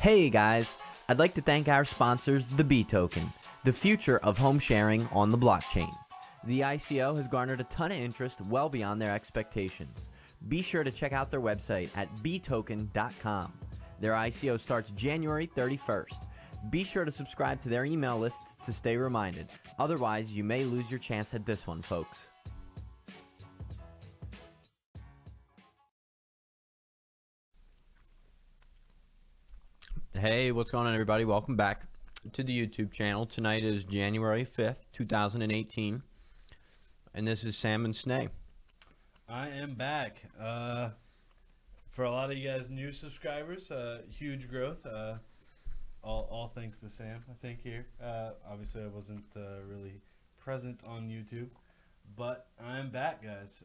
Hey guys, I'd like to thank our sponsors, the B Token, the future of home sharing on the blockchain. The ICO has garnered a ton of interest well beyond their expectations. Be sure to check out their website at btoken.com. Their ICO starts January 31st. Be sure to subscribe to their email list to stay reminded. Otherwise, you may lose your chance at this one, folks. Hey, what's going on, everybody? Welcome back to the YouTube channel. Tonight is January 5th, 2018, and this is Sam and Snay. I am back. For a lot of you guys new subscribers, huge growth. All thanks to Sam, I think, here. Obviously, I wasn't really present on YouTube, but I'm back, guys.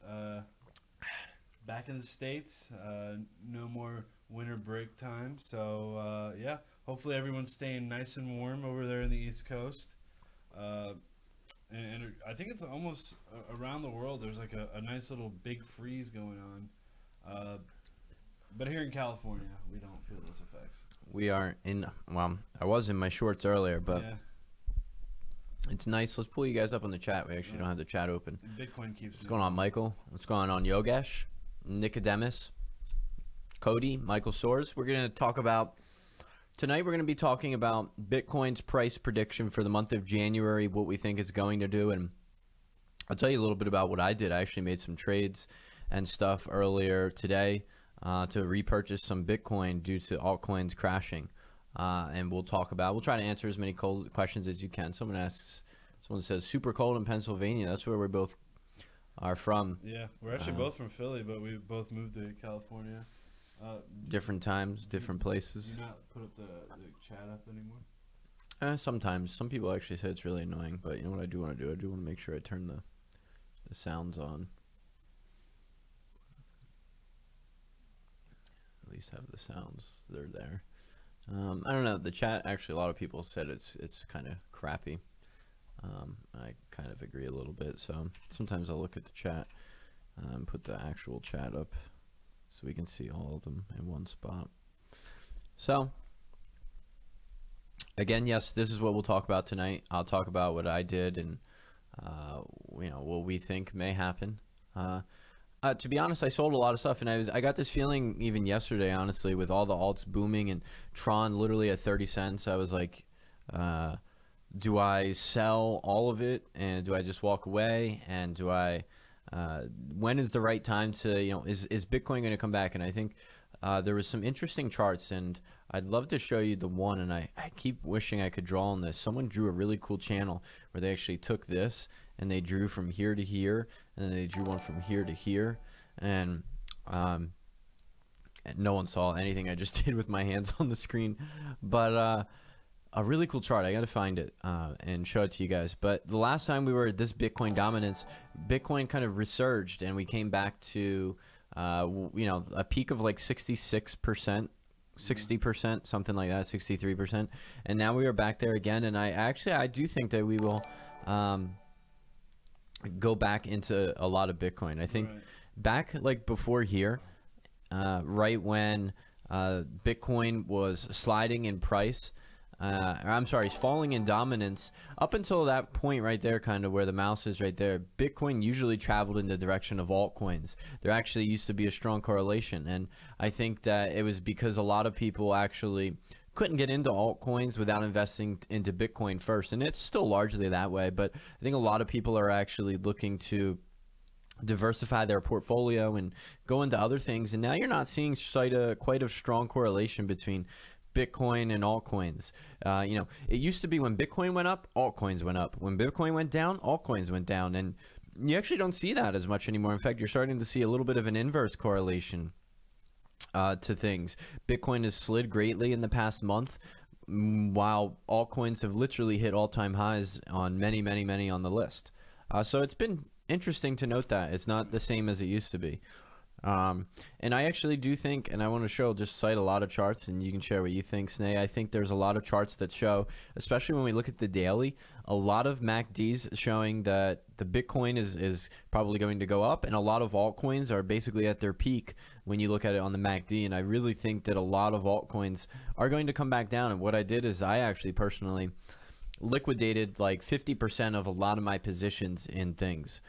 Back in the States. No more winter break time. So, yeah, hopefully everyone's staying nice and warm over there in the East Coast. And I think it's almost around the world. There's like a nice little big freeze going on. But here in California, we don't feel those effects. We are in, well, I was in my shorts earlier, but yeah. It's nice. Let's pull you guys up on the chat. We actually don't have the chat open. Bitcoin keeps. What's going on, Michael? What's going on, Yogesh? Nicodemus? Cody? Michael Soares? We're going to talk about, tonight we're going to be talking about Bitcoin's price prediction for the month of January, what we think it's going to do, and I'll tell you a little bit about what I did. I actually made some trades and stuff earlier today to repurchase some Bitcoin due to altcoins crashing. And we'll try to answer as many questions as you can. Someone says, super cold in Pennsylvania. That's where we both are from. Yeah, we're actually both from Philly, but we both moved to California. Different times, different places. Do you not put up the chat up anymore? Sometimes. Some people actually say it's really annoying, but you know what I do want to do? I do want to make sure I turn the sounds on. At least have the sounds. They're there. I don't know. The chat, actually, a lot of people said it's kind of crappy. I kind of agree a little bit. So sometimes I'll look at the chat and put the actual chat up so we can see all of them in one spot. So again, yes, this is what we'll talk about tonight. I'll talk about what I did and you know, what we think may happen. To be honest, I sold a lot of stuff, and I got this feeling even yesterday, honestly, with all the alts booming and Tron literally at 30 cents. I was like, do I sell all of it, and do I just walk away, and do I when is the right time to, you know, is Bitcoin going to come back? And I think there was some interesting charts, and I'd love to show you the one, and I keep wishing I could draw on this. Someone drew a really cool channel where they actually took this and they drew from here to here, and then they drew one from here to here, and no one saw anything I just did with my hands on the screen, but a really cool chart. I got to find it and show it to you guys. But the last time we were at this Bitcoin dominance, Bitcoin kind of resurged, and we came back to you know, a peak of like 66%, 60%, something like that, 63%, and now we are back there again. And I do think that we will go back into a lot of Bitcoin. I think back like before here, right when Bitcoin was sliding in price, I'm sorry, it's falling in dominance. Up until that point right there, kind of where the mouse is right there, Bitcoin usually traveled in the direction of altcoins. There actually used to be a strong correlation, and I think that it was because a lot of people actually couldn't get into altcoins without investing into Bitcoin first, and it's still largely that way, but I think a lot of people are actually looking to diversify their portfolio and go into other things, and now you're not seeing quite a strong correlation between Bitcoin and altcoins. You know, it used to be when Bitcoin went up, altcoins went up. When Bitcoin went down, altcoins went down. And you actually don't see that as much anymore. In fact, you're starting to see a little bit of an inverse correlation to things. Bitcoin has slid greatly in the past month, while altcoins have literally hit all-time highs on many on the list. So it's been interesting to note that. It's not the same as it used to be. And I actually do think, and I want to cite a lot of charts, and you can share what you think, Snay. I think there's a lot of charts that show, especially when we look at the daily, a lot of MACDs showing that the Bitcoin is probably going to go up, and a lot of altcoins are basically at their peak when you look at it on the MACD. And I really think that a lot of altcoins are going to come back down. And what I did is I actually personally liquidated like 50% of a lot of my positions in things.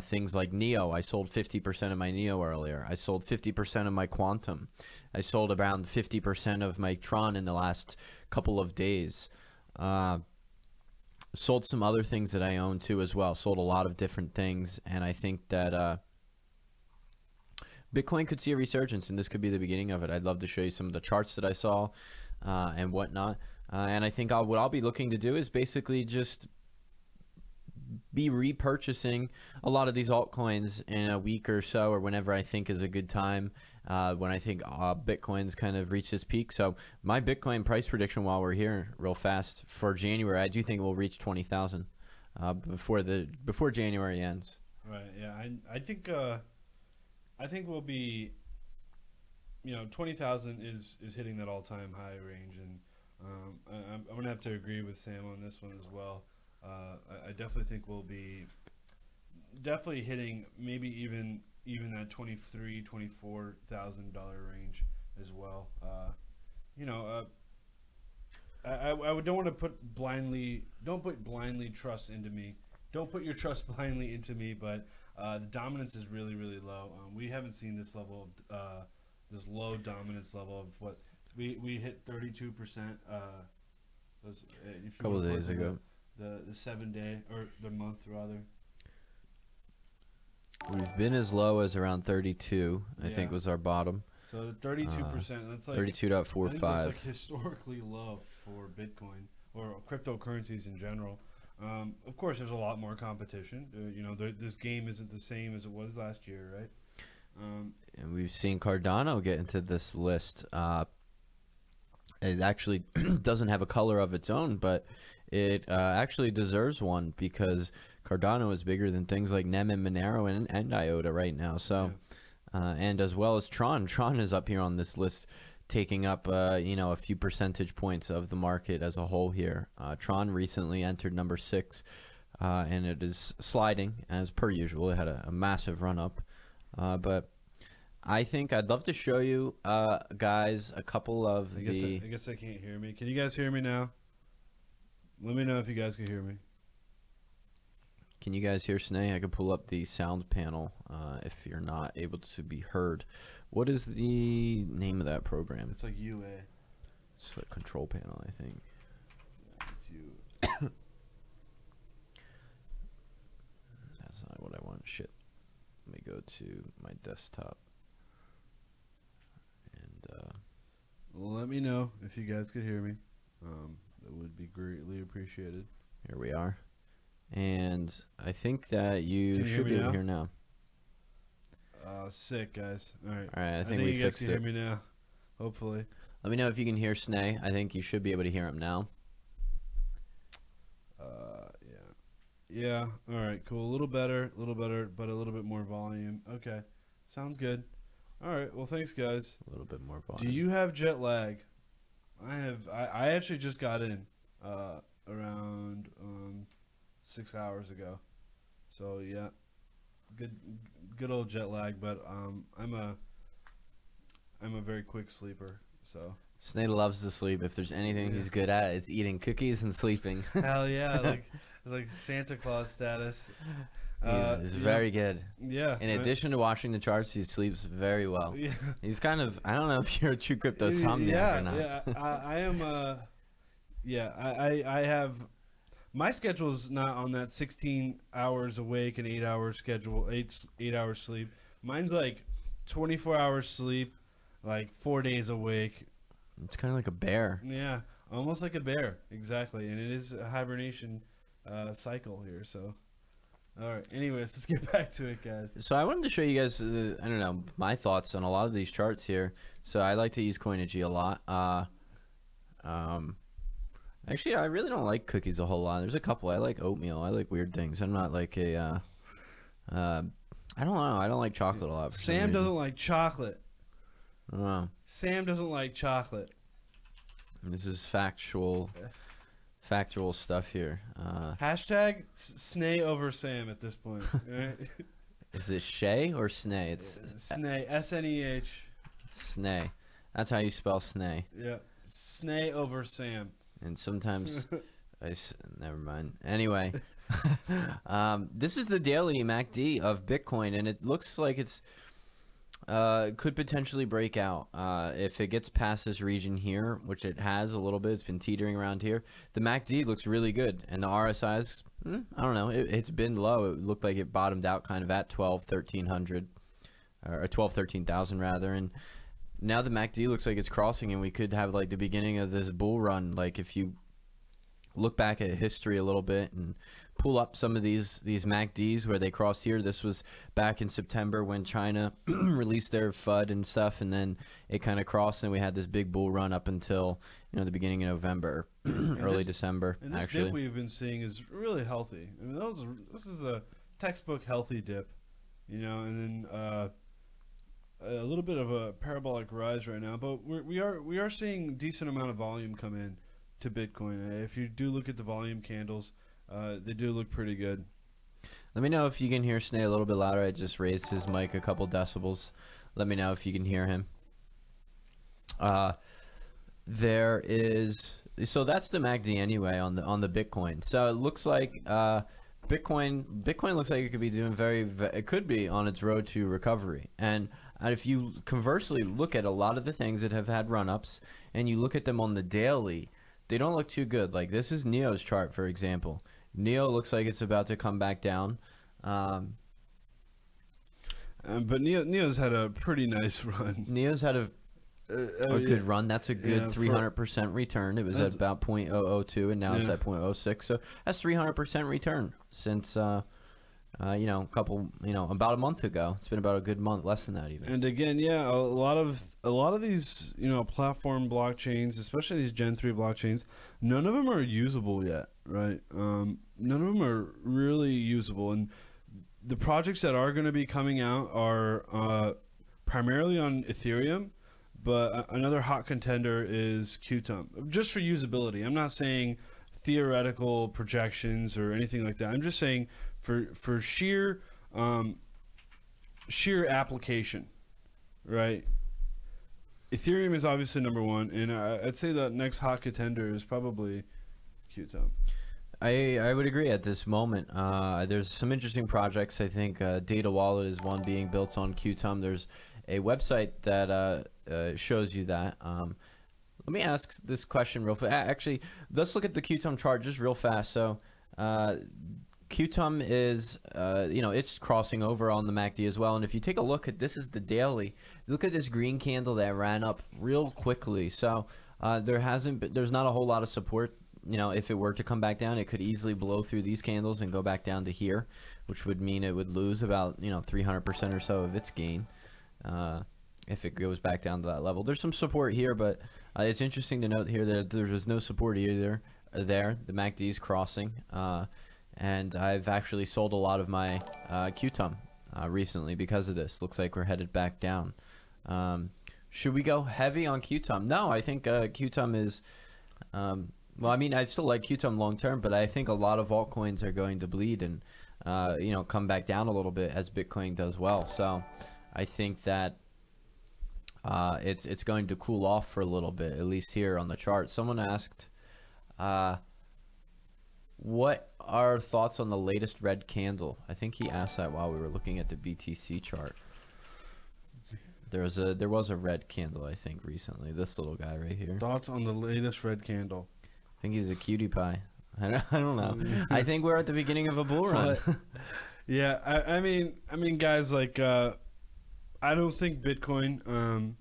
Things like Neo, I sold 50% of my Neo earlier. I sold 50% of my Quantum. I sold around 50% of my Tron in the last couple of days. Sold some other things that I own too as well. Sold a lot of different things, and I think that Bitcoin could see a resurgence, and this could be the beginning of it. I'd love to show you some of the charts that I saw and whatnot. And I think what I'll be looking to do is basically just be repurchasing a lot of these altcoins in a week or so, or whenever I think is a good time, when I think Bitcoin's kind of reached its peak. So my Bitcoin price prediction, while we're here real fast, for January, I do think we'll reach 20,000 before January ends. Right. Yeah. I think we'll be, 20,000 is hitting that all-time high range, and I'm gonna have to agree with Sam on this one as well. I definitely think we'll be hitting maybe even that $23,000, $24,000 range as well. I don't want to put blindly trust into me. Don't put your trust blindly into me, but the dominance is really, really low. We haven't seen this level of this low dominance level of what we hit 32%. A couple of days ago. The 7-day, or the month rather. We've been as low as around 32, I think was our bottom. So the 32%, that's like 32.45. That's like historically low for Bitcoin or cryptocurrencies in general. Of course, there's a lot more competition. This game isn't the same as it was last year, right? And we've seen Cardano get into this list. It actually doesn't have a color of its own, but it actually deserves one, because Cardano is bigger than things like NEM and Monero and IOTA right now. So, and as well as Tron. Tron is up here on this list, taking up a few percentage points of the market as a whole here. Tron recently entered number 6, and it is sliding as per usual. It had a massive run up, but I think I'd love to show you guys a couple of I guess I can't hear me. Can you guys hear me now? Let me know if you guys can hear me. Can you guys hear Snay? I could pull up the sound panel if you're not able to be heard. What is the name of that program? It's like UA. It's a control panel, I think. Yeah, it's you. That's not what I want. Shit. Let me go to my desktop. And let me know if you guys could hear me. That would be greatly appreciated. Here we are. And I think that you should be able to hear now. Sick, guys. All right. All right, I think we you guys fixed can it. hear me now. Hopefully. Let me know if you can hear Snay. I think you should be able to hear him now. Yeah. All right, cool. A little better, but a little bit more volume. Okay. Sounds good. All right. Well, thanks, guys. A little bit more volume. Do you have jet lag? I have. I actually just got in around 6 hours ago. So yeah, good old jet lag. But I'm a very quick sleeper. So Snay loves to sleep. If there's anything he's good at, it's eating cookies and sleeping. Hell yeah, like Santa Claus status. He's very good. Yeah. In addition to watching the charts, he sleeps very well. Yeah. He's kind of, I don't know if you're a true crypto somniac or not. Yeah, I am. I have. My schedule's not on that 16 hours awake and 8 hours schedule, 8 hours sleep. Mine's like 24 hours sleep, like 4 days awake. It's kind of like a bear. Yeah, almost like a bear, exactly. And it is a hibernation cycle here, so. All right. Anyways, let's get back to it, guys. So I wanted to show you guys, I don't know, my thoughts on a lot of these charts here. So I like to use Coinigy a lot. Actually, I really don't like cookies a whole lot. There's a couple. I like oatmeal. I like weird things. I'm not like a I don't know. I don't like chocolate a lot. For Sam doesn't like chocolate. I don't know. Sam doesn't like chocolate. This is factual stuff here. Hashtag Snay over Sam at this point. Right? Is it Shay or Snay? It's Snay. S-N-E-H. Snay. That's how you spell Snay. Yeah. Snay over Sam. And sometimes never mind. Anyway, this is the daily MACD of Bitcoin, and it looks like it's could potentially break out if it gets past this region here, which it has a little bit. It's been teetering around here. The MACD looks really good, and the RSI's, I don't know, it's been low. It looked like it bottomed out kind of at 1300 or 13,000 rather, and now the MACD looks like it's crossing, and we could have like the beginning of this bull run. Like if you look back at history a little bit and pull up some of these MACDs where they crossed here. This was back in September when China released their FUD and stuff, and then it kind of crossed, and we had this big bull run up until the beginning of November, early December. And this actually, dip we've been seeing is really healthy. I mean, this is a textbook healthy dip, and then a little bit of a parabolic rise right now, but we are seeing decent amount of volume come in to Bitcoin. If you do look at the volume candles, they do look pretty good. Let me know if you can hear Snay a little bit louder. I just raised his mic a couple decibels. Let me know if you can hear him. There is, so that's the MACD anyway on the Bitcoin. So it looks like Bitcoin looks like it could be doing it could be on its road to recovery. And if you conversely look at a lot of the things that have had run-ups and you look at them on the daily, they don't look too good. Like this is Neo's chart, for example. Neo looks like it's about to come back down. But Neo's had a pretty nice run. Neo's had a good run. That's a good 300% return. It was at about 0.002, and now it's at 0.06. So that's 300% return since about a month ago. It's been about a good month, less than that even. And again, a lot of these platform blockchains, especially these Gen 3 blockchains, none of them are usable yet, right? None of them are really usable, and the projects that are going to be coming out are primarily on Ethereum. But another hot contender is Qtum, just for usability. I'm not saying theoretical projections or anything like that. I'm just saying for sheer application, right? Ethereum is obviously number one, and I'd say the next hot contender is probably Qtum. I would agree at this moment. There's some interesting projects. I think Data Wallet is one being built on Qtum. There's a website that shows you that. Let me ask this question real fast. Actually, let's look at the Qtum chart just real fast. So Qtum is, it's crossing over on the MACD as well. And if you take a look at, this is the daily. Look at this green candle that ran up real quickly. So there's not a whole lot of support. If it were to come back down, it could easily blow through these candles and go back down to here, which would mean it would lose about 300% or so of its gain. If it goes back down to that level. There's some support here, but it's interesting to note here that there was no support either there. The MACD is crossing, and I've actually sold a lot of my Qtum recently because of this. Looks like we're headed back down. Should we go heavy on Qtum? No, I think Qtum is well, I mean, I still like Qtum long term, but I think a lot of altcoins are going to bleed and come back down a little bit as Bitcoin does well. So I think that it's going to cool off for a little bit, at least here on the chart. Someone asked, what are thoughts on the latest red candle? I think he asked that while we were looking at the BTC chart. There was a red candle, I think, recently. This little guy right here. Thoughts on the latest red candle? I think he's a cutie pie. I don't know. I think we're at the beginning of a bull run. Yeah, I mean, guys, like, I don't think Bitcoin.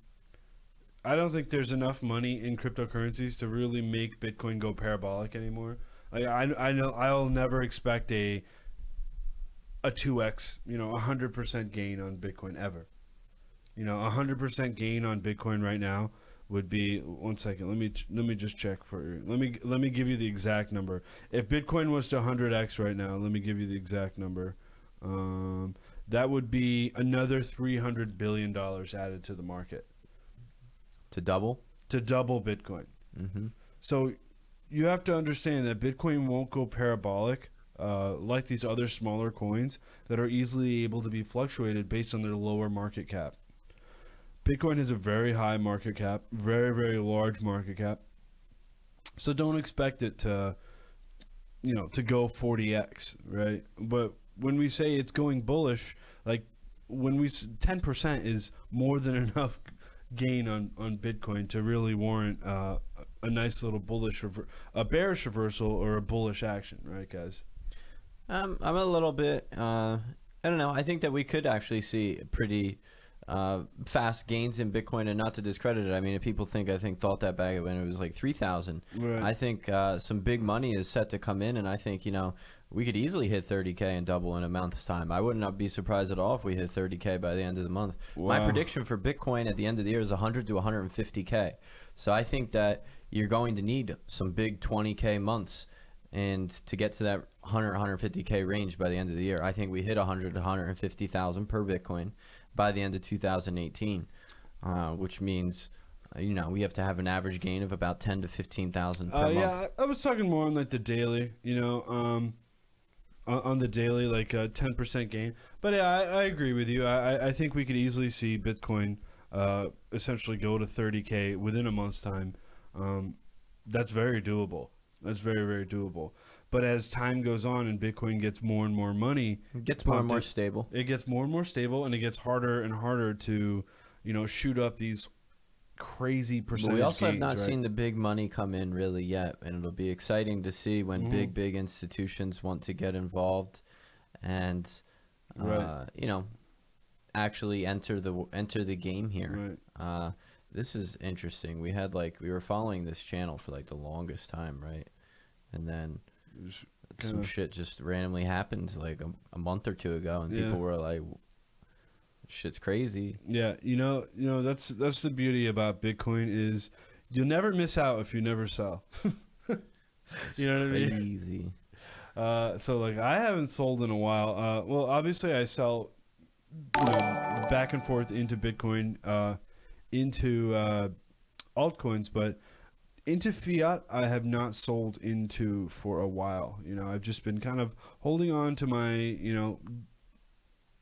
I don't think there's enough money in cryptocurrencies to really make Bitcoin go parabolic anymore. Like, I know I'll never expect a 2x, 100% gain on Bitcoin ever. 100% gain on Bitcoin right now would be, one second, let me just check for you. Let me give you the exact number. If Bitcoin was to 100x right now, let me give you the exact number. that would be another $300 billion added to the market. To double? To double Bitcoin. Mm-hmm. So you have to understand that Bitcoin won't go parabolic like these other smaller coins that are easily able to be fluctuated based on their lower market cap. Bitcoin has a very high market cap, very, very large market cap. So don't expect it to, to go 40x, right? But when we say it's going bullish, like when we 10% is more than enough gain on Bitcoin to really warrant a nice little a bearish reversal or a bullish action, right, guys? I'm a little bit, I don't know. I think that we could actually see pretty fast gains in Bitcoin, and not to discredit it. I mean, if people thought that back when it was like 3,000. Right. I think some big money is set to come in, and I think, we could easily hit 30K and double in a month's time. I would not be surprised at all if we hit 30K by the end of the month. Wow. My prediction for Bitcoin at the end of the year is 100 to 150K. So I think that you're going to need some big 20K months, and to get to that 100, 150K range by the end of the year. I think we hit 100 to 150,000 per Bitcoin by the end of 2018, which means we have to have an average gain of about 10 to 15,000 per month. Yeah, I was talking more on like the daily, on the daily, like a 10% gain. But yeah, I agree with you. I think we could easily see Bitcoin essentially go to 30K within a month's time. That's very doable. That's very, very doable. But as time goes on and Bitcoin gets more and more money, it gets more and more stable. It gets more and more stable, and it gets harder and harder to, shoot up these crazy percentage gains. We also have not seen the big money come in really yet, and it'll be exciting to see when big institutions want to get involved and actually enter the game here. Right. This is interesting. We were following this channel for like the longest time, right? And then some shit just randomly happened like a month or two ago, and people were like, shit's crazy. Yeah, that's the beauty about Bitcoin is you'll never miss out if you never sell. You know what I mean? Crazy. So like I haven't sold in a while. Well, obviously I sell back and forth into Bitcoin, into altcoins, but into fiat I have not sold into for a while. I've just been kind of holding on to my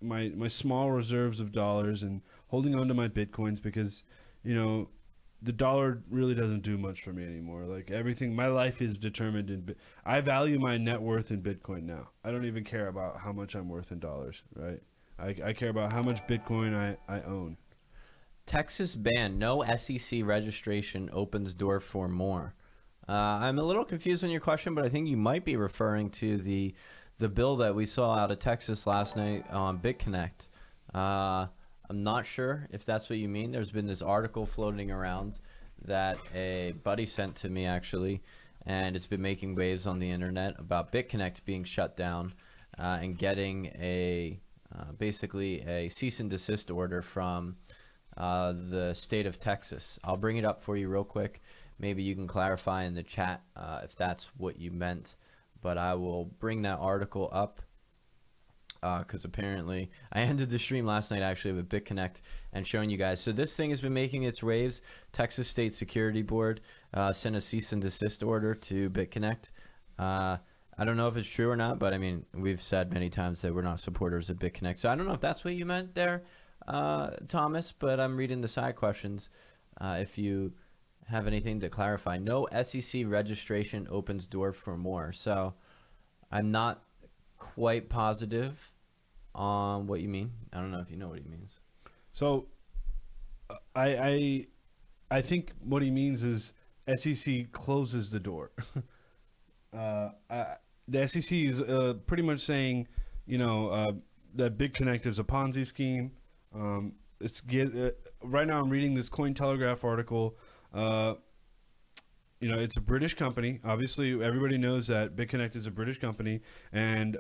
my small reserves of dollars and holding on to my Bitcoins because the dollar really doesn't do much for me anymore. Like everything, my life is determined in I value my net worth in Bitcoin now. I don't even care about how much I'm worth in dollars, right? I care about how much Bitcoin I own. Texas ban, no SEC registration opens door for more. I'm a little confused on your question, but I think you might be referring to the bill that we saw out of Texas last night on BitConnect. I'm not sure if that's what you mean. There's been this article floating around that a buddy sent to me, actually, and it's been making waves on the internet about BitConnect being shut down and getting basically a cease and desist order from the state of Texas. I'll bring it up for you real quick. Maybe you can clarify in the chat if that's what you meant. But I will bring that article up because apparently I ended the stream last night actually with BitConnect and showing you guys. So this thing has been making its waves. Texas State Security Board sent a cease and desist order to BitConnect. I don't know if it's true or not, but I mean, we've said many times that we're not supporters of BitConnect. So I don't know if that's what you meant there, Thomas, but I'm reading the side questions. If you have anything to clarify. No SEC registration opens door for more. So I'm not quite positive on what you mean. I don't know if you know what he means. So I think what he means is SEC closes the door. The SEC is pretty much saying, that BitConnect is a Ponzi scheme. Right now I'm reading this Cointelegraph article. It's a British company. Obviously, everybody knows that BitConnect is a British company, and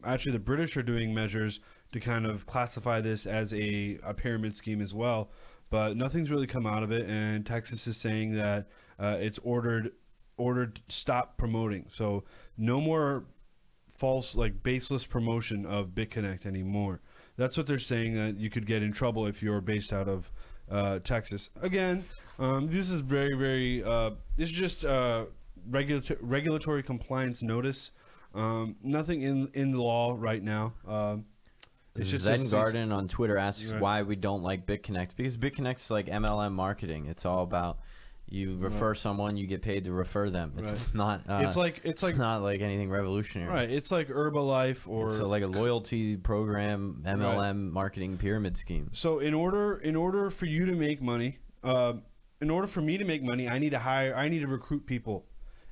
actually the British are doing measures to kind of classify this as a pyramid scheme as well, but nothing's really come out of it, and Texas is saying that it's ordered stop promoting. So no more false, like baseless promotion of BitConnect anymore. That's what they're saying, that you could get in trouble if you're based out of Texas. Again, this is very, very. This is just regulatory compliance notice. Nothing in the law right now. It's just Zen Garden on Twitter asks why we don't like BitConnect, because BitConnect is like MLM marketing. It's all about you refer someone, you get paid to refer them. It's not. It's not like anything revolutionary. Right. It's like Herbalife or so like a loyalty program, MLM marketing pyramid scheme. So in order for you to make money, in order for me to make money, I need to recruit people,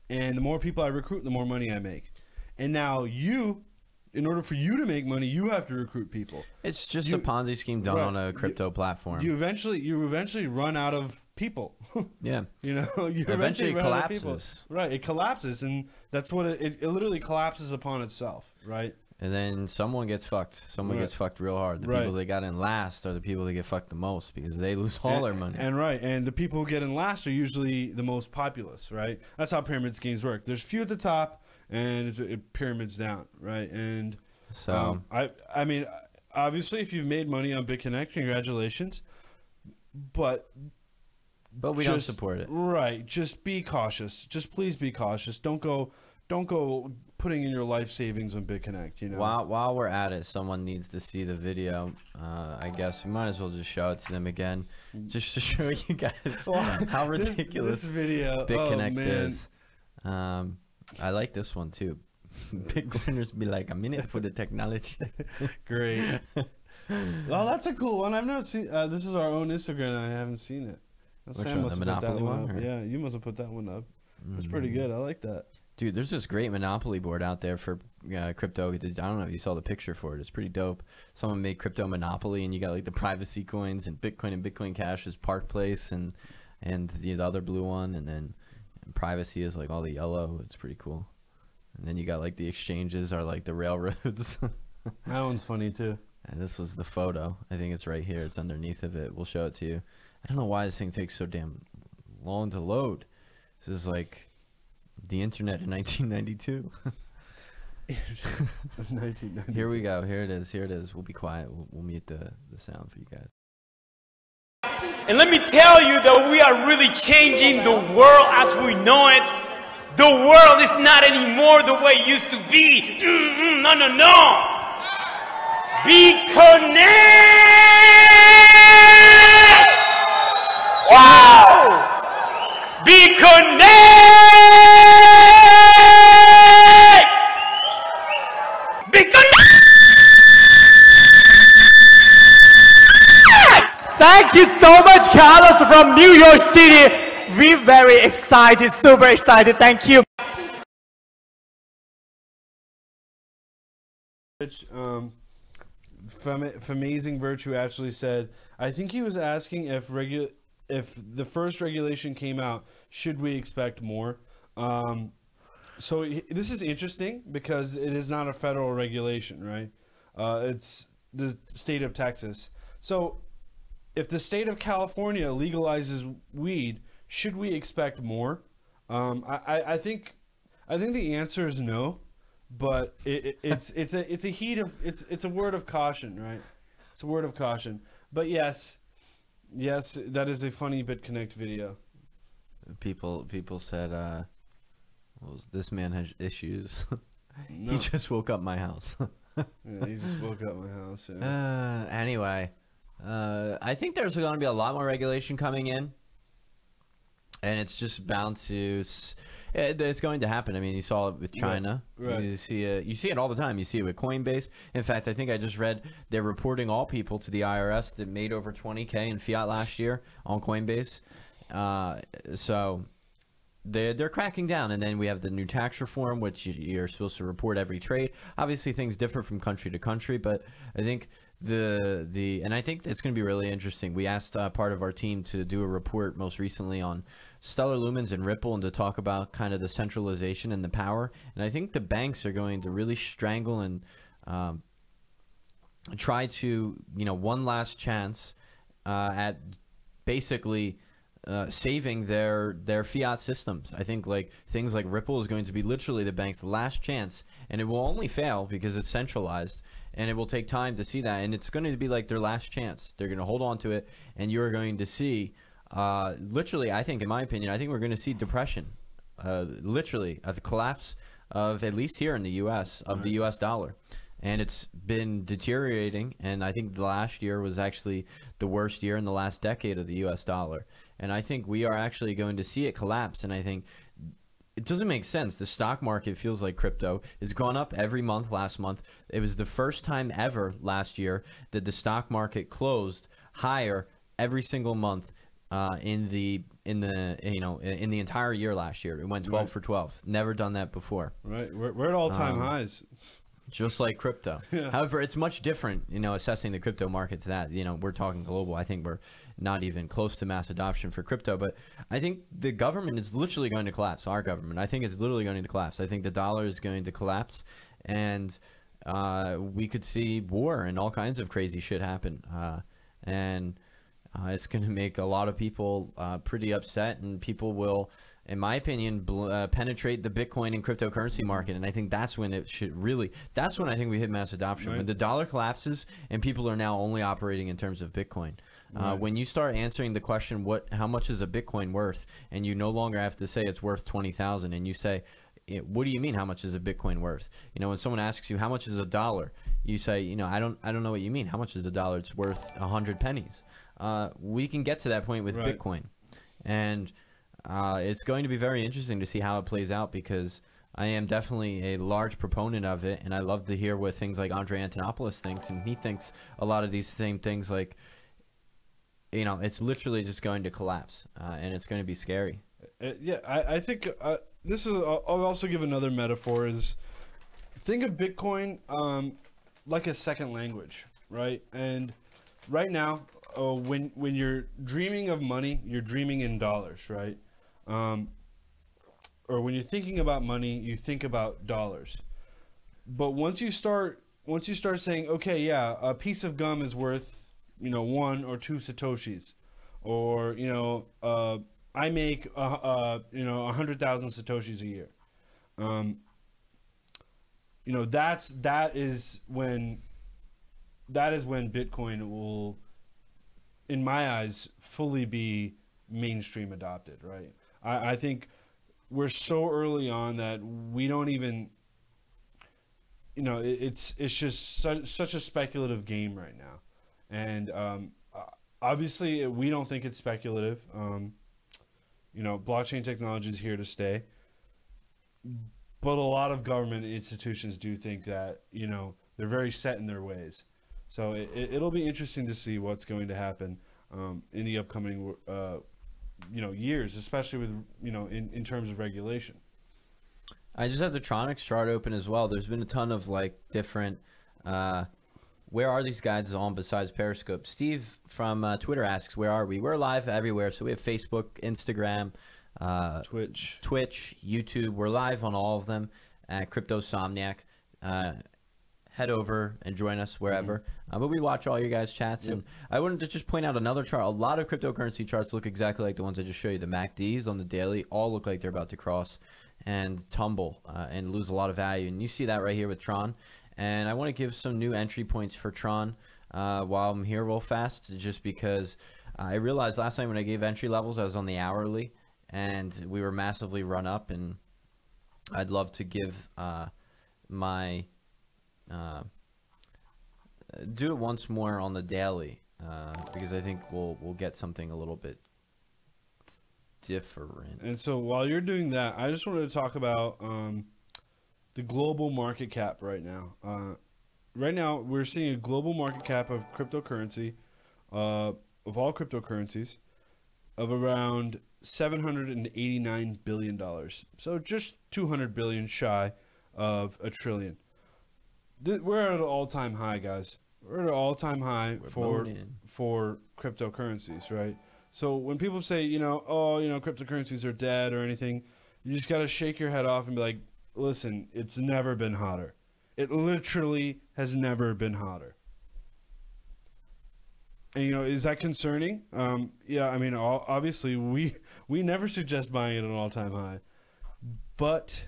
and the more people I recruit, the more money I make. And now in order for you to make money, you have to recruit people. It's just a Ponzi scheme done on a crypto platform. You eventually run out of people. Yeah. You know, you eventually run collapses. out of people. Right. It collapses, and that's what it literally collapses upon itself. Right. And then someone gets fucked. Someone gets fucked real hard. The people that got in last are the people that get fucked the most because they lose all their money. And the people who get in last are usually the most populous. Right. That's how pyramid schemes work. There's few at the top, and it pyramids down, right? And so I mean, obviously, if you've made money on BitConnect, congratulations. But we don't support it, right? Just be cautious. Just please be cautious. Don't go putting in your life savings on BitConnect. You know. While we're at it, someone needs to see the video. I guess we might as well just show it to them again, just to show you guys how ridiculous this video BitConnect is. I like this one too. Bitcoiners be like, a minute for the technology. Great. Well, that's a cool one. I've never seen. This is our own Instagram. I haven't seen it. Sam must have put that one up. Yeah, you must have put that one up. It's pretty good. I like that. Dude, there's this great Monopoly board out there for crypto. I don't know if you saw the picture for it. It's pretty dope. Someone made crypto Monopoly, and you got like the privacy coins and Bitcoin Cash is Park Place, and the other blue one, and then privacy is like all the yellow. It's pretty cool. And then you got like the exchanges are like the railroads. That one's funny too. And this was the photo. I think it's right here. It's underneath of it. We'll show it to you. I don't know why this thing takes so damn long to load. This is like the internet in 1992. 1992. Here we go. Here it is. Here it is. We'll be quiet. We'll mute the sound for you guys. And let me tell you that we are really changing the world as we know it. The world is not anymore the way it used to be. No, no, no. BitConnect! Wow! BitConnect! BitConnect! Thank you so much, Carlos from New York City. We're very excited, super excited. Thank you. Amazing Virtue actually said, I think he was asking if the first regulation came out, should we expect more? So this is interesting because it is not a federal regulation, right? It's the state of Texas. So if the state of California legalizes weed, should we expect more? I think the answer is no, but it's a word of caution, right? It's a word of caution. But yes, that is a funny BitConnect video. People said, well, this man has issues. No. He just woke up my house. Yeah, he just woke up my house. Yeah. Anyway, I think there's going to be a lot more regulation coming in, and it's just bound to. It's going to happen. I mean, you saw it with China. Right. You see it all the time. You see it with Coinbase. In fact, I think I just read they're reporting all people to the IRS that made over 20K in fiat last year on Coinbase. So they're cracking down. And then we have the new tax reform, which you're supposed to report every trade. Obviously, things differ from country to country, but I think and I think it's going to be really interesting. We asked part of our team to do a report most recently on Stellar Lumens and Ripple, and to talk about kind of the centralization and the power. And I think the banks are going to really strangle and try to, one last chance at basically saving their fiat systems. I think like things like Ripple is going to be literally the bank's last chance, and it will only fail because it's centralized. and it will take time to see that, and it's going to be like their last chance. They're going to hold on to it, and you're going to see, literally, I think, in my opinion, I think we're going to see depression, literally, the collapse of, at least here in the U.S., of the U.S. dollar. And it's been deteriorating, and I think the last year was actually the worst year in the last decade of the U.S. dollar. And I think we are actually going to see it collapse, and I think it doesn't make sense. The stock market feels like crypto. It's gone up every month last month. It was the first time ever last year that the stock market closed higher every single month in the entire year last year. It went 12 for 12. Never done that before. Right. We're at all-time highs. Just like crypto. Yeah. However, it's much different, assessing the crypto markets that, we're talking global. I think we're not even close to mass adoption for crypto, but I think the government is literally going to collapse. Our government, I think, is literally going to collapse. I think the dollar is going to collapse, and we could see war and all kinds of crazy shit happen. And it's going to make a lot of people pretty upset, and people will, in my opinion, penetrate the Bitcoin and cryptocurrency market. And I think that's when it should really, that's when I think we hit mass adoption. Right. When the dollar collapses and people are now only operating in terms of Bitcoin. Right. When you start answering the question, how much is a Bitcoin worth? And you no longer have to say it's worth 20,000, and you say, what do you mean, how much is a Bitcoin worth? When someone asks you, how much is a dollar? You say, I don't know what you mean. How much is a dollar? It's worth 100 pennies. We can get to that point with Bitcoin. And it's going to be very interesting to see how it plays out, because I am definitely a large proponent of it, and I love to hear what things like Andre Antonopoulos thinks, and he thinks a lot of these same things, like, it's literally just going to collapse, and it's going to be scary. Yeah, I think this is, I'll also give another metaphor, is think of Bitcoin like a second language, right? And right now, when you're dreaming of money, you're dreaming in dollars, right? Or when you're thinking about money, you think about dollars. But once you start saying, okay, yeah, a piece of gum is worth, 1 or 2 Satoshis, or, I make, 100,000 Satoshis a year. That is when Bitcoin will, in my eyes, fully be mainstream adopted, right? I think we're so early on that we don't even, it's just such a speculative game right now. And obviously we don't think it's speculative. Blockchain technology is here to stay. But a lot of government institutions do think that, they're very set in their ways. So it'll be interesting to see what's going to happen in the upcoming years, especially with, in terms of regulation. I just have the Tronics chart open as well. There's been a ton of different, where are these guys on besides Periscope? Steve from Twitter asks, where are we? We're live everywhere. So we have Facebook, Instagram, Twitch, YouTube. We're live on all of them at CryptoSomniac. Head over and join us wherever. But we watch all your guys' chats. Yep. And I wanted to just point out another chart. A lot of cryptocurrency charts look exactly like the ones I just showed you. The MACDs on the daily all look like they're about to cross and tumble and lose a lot of value. And you see that right here with Tron. And I want to give some new entry points for Tron while I'm here real fast, just because I realized last time when I gave entry levels, I was on the hourly, and we were massively run up, and I'd love to give my do it once more on the daily, because I think we'll get something a little bit different. And so while you're doing that, I just wanted to talk about the global market cap right now. Right now, we're seeing a global market cap of cryptocurrency, of all cryptocurrencies, of around $789 billion. So just 200 billion shy of a trillion. We're at an all-time high, guys. We're at an all-time high for cryptocurrencies, right? So when people say, cryptocurrencies are dead or anything, you just got to shake your head off and be like, listen, it's never been hotter. It literally has never been hotter. And, is that concerning? Yeah, I mean, obviously, we never suggest buying it at an all-time high. But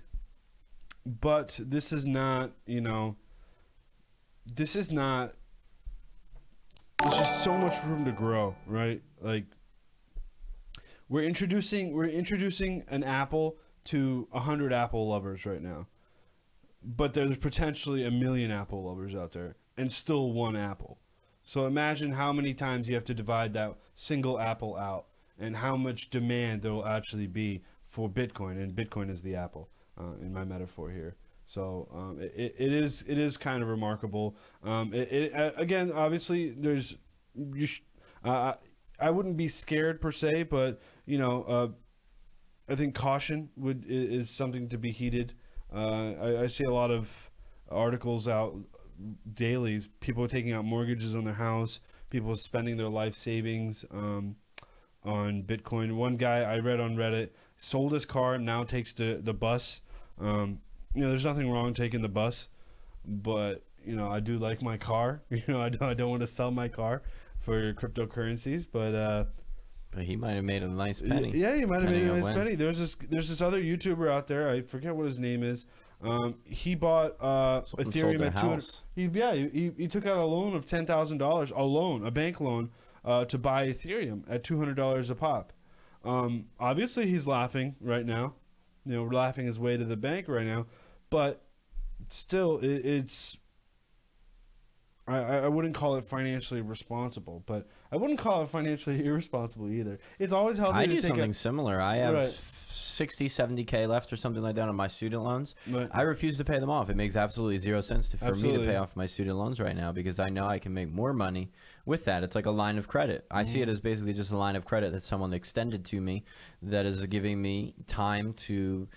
this is not, this is not. There's just so much room to grow, right? Like we're introducing an Apple to 100 Apple lovers right now, but there's potentially 1 million Apple lovers out there, and still one Apple. So imagine how many times you have to divide that single Apple out, and how much demand there will actually be for Bitcoin, and Bitcoin is the Apple in my metaphor here. So it is kind of remarkable. Again, obviously, there's I wouldn't be scared per se, but I think caution is something to be heeded. I see a lot of articles out daily. People taking out mortgages on their house. People spending their life savings on Bitcoin. One guy I read on Reddit sold his car and now takes the bus. There's nothing wrong taking the bus, but I do like my car. I don't want to sell my car for cryptocurrencies, but he might have made a nice penny. Yeah, he might have made a nice penny. There's this other YouTuber out there. I forget what his name is. He bought Ethereum at 200. He took out a loan of $10,000, a bank loan, to buy Ethereum at $200 a pop. Obviously, he's laughing right now. Laughing his way to the bank right now, but still, it's. I wouldn't call it financially responsible, but I wouldn't call it financially irresponsible either. It's always healthy to take something similar. I have 60, 70K left or something like that on my student loans. Right. I refuse to pay them off. It makes absolutely zero sense for me to pay off my student loans right now, because I know I can make more money with that. It's like a line of credit. I see it as basically just a line of credit that someone extended to me that is giving me time to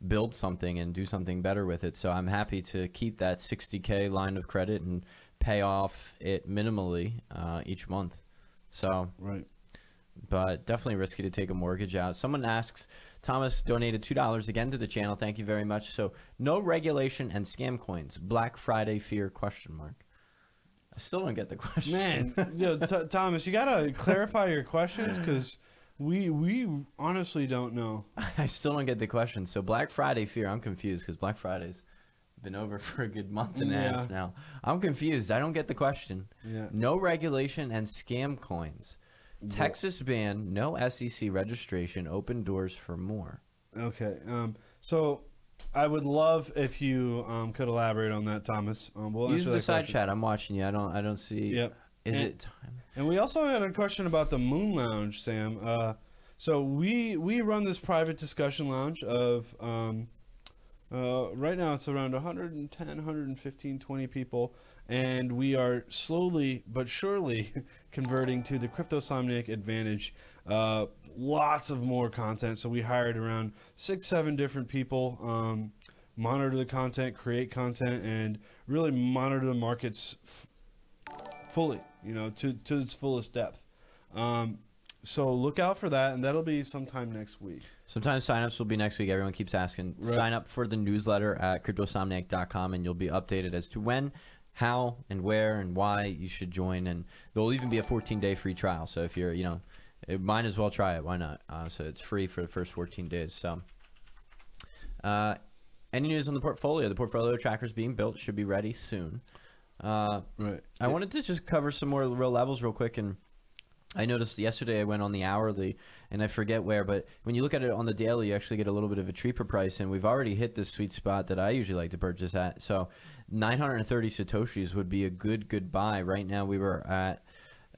build something and do something better with it. So I'm happy to keep that 60K line of credit and pay off it minimally each month. So but definitely risky to take a mortgage out. Someone asks, Thomas donated $2 again to the channel. Thank you very much. So no regulation and scam coins. Black Friday fear ? I still don't get the question. Man, Thomas, you gotta clarify your questions, because we honestly don't know. I still don't get the question. So Black Friday fear, I'm confused, because Black Friday's been over for a good month and a half now. I'm confused. I don't get the question. No regulation and scam coins. Texas ban, no SEC registration, open doors for more. Okay. So I would love if you could elaborate on that, Thomas. We'll use the side chat. I'm watching you. I don't see. Yep. Is it time? And we also had a question about the Moon Lounge, Sam. So we run this private discussion lounge of right now it's around 110, 115, 20 people, and we are slowly but surely converting to the Cryptosomniac Advantage. Lots of more content. So we hired around 6-7 different people, monitor the content, create content, and really monitor the markets fully, to its fullest depth. So look out for that, and that'll be sometime next week. Sometimes signups will be next week. Everyone keeps asking. Sign up for the newsletter at cryptosomniac.com, and you'll be updated as to when, how, and where, and why you should join. And there'll even be a 14-day free trial. So if you're, might as well try it. Why not? So it's free for the first 14 days. So any news on the portfolio? The portfolio tracker is being built. Should be ready soon. I wanted to just cover some more real levels real quick. And I noticed yesterday I went on the hourly, and I forget where, but when you look at it on the daily, you actually get a little bit of a cheaper price, and we've already hit the sweet spot that I usually like to purchase at. So 930 Satoshis would be a good buy. Right now we were at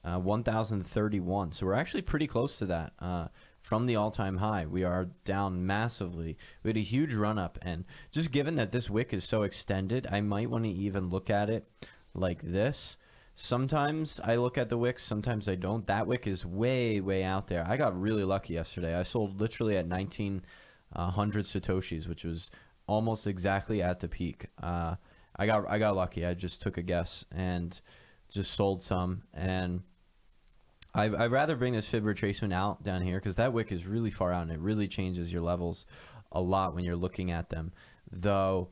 1,031, so we're actually pretty close to that from the all-time high. We are down massively. We had a huge run-up, and just given that this wick is so extended, I might want to even look at it like this. Sometimes I look at the wicks, sometimes I don't. That wick is way out there. I got really lucky yesterday. I sold literally at 1,900 Satoshis, which was almost exactly at the peak. I got lucky. I just took a guess and just sold some. And I'd rather bring this fib retracement out down here, because that wick is really far out, and it really changes your levels a lot when you're looking at them. Though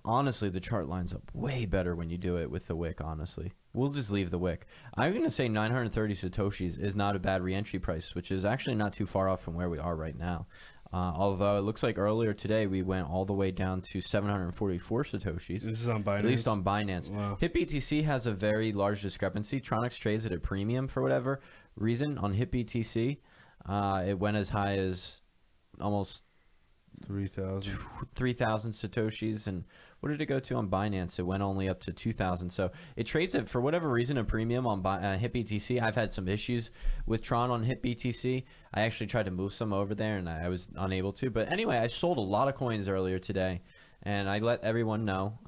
honestly, the chart lines up way better when you do it with the wick. Honestly, we'll just leave the wick. I'm going to say 930 Satoshis is not a bad re-entry price, which is actually not too far off from where we are right now. Although it looks like earlier today we went all the way down to 744 Satoshis. This is on Binance? At least on Binance. Wow. HitBTC has a very large discrepancy. Tronix trades at a premium for whatever reason. On HitBTC, it went as high as almost 3,000 Satoshis. And what did it go to on Binance? It went only up to 2,000. So it trades at, for whatever reason, a premium on HitBTC. I've had some issues with Tron on HitBTC. I actually tried to move some over there and I was unable to. But anyway, I sold a lot of coins earlier today and I let everyone know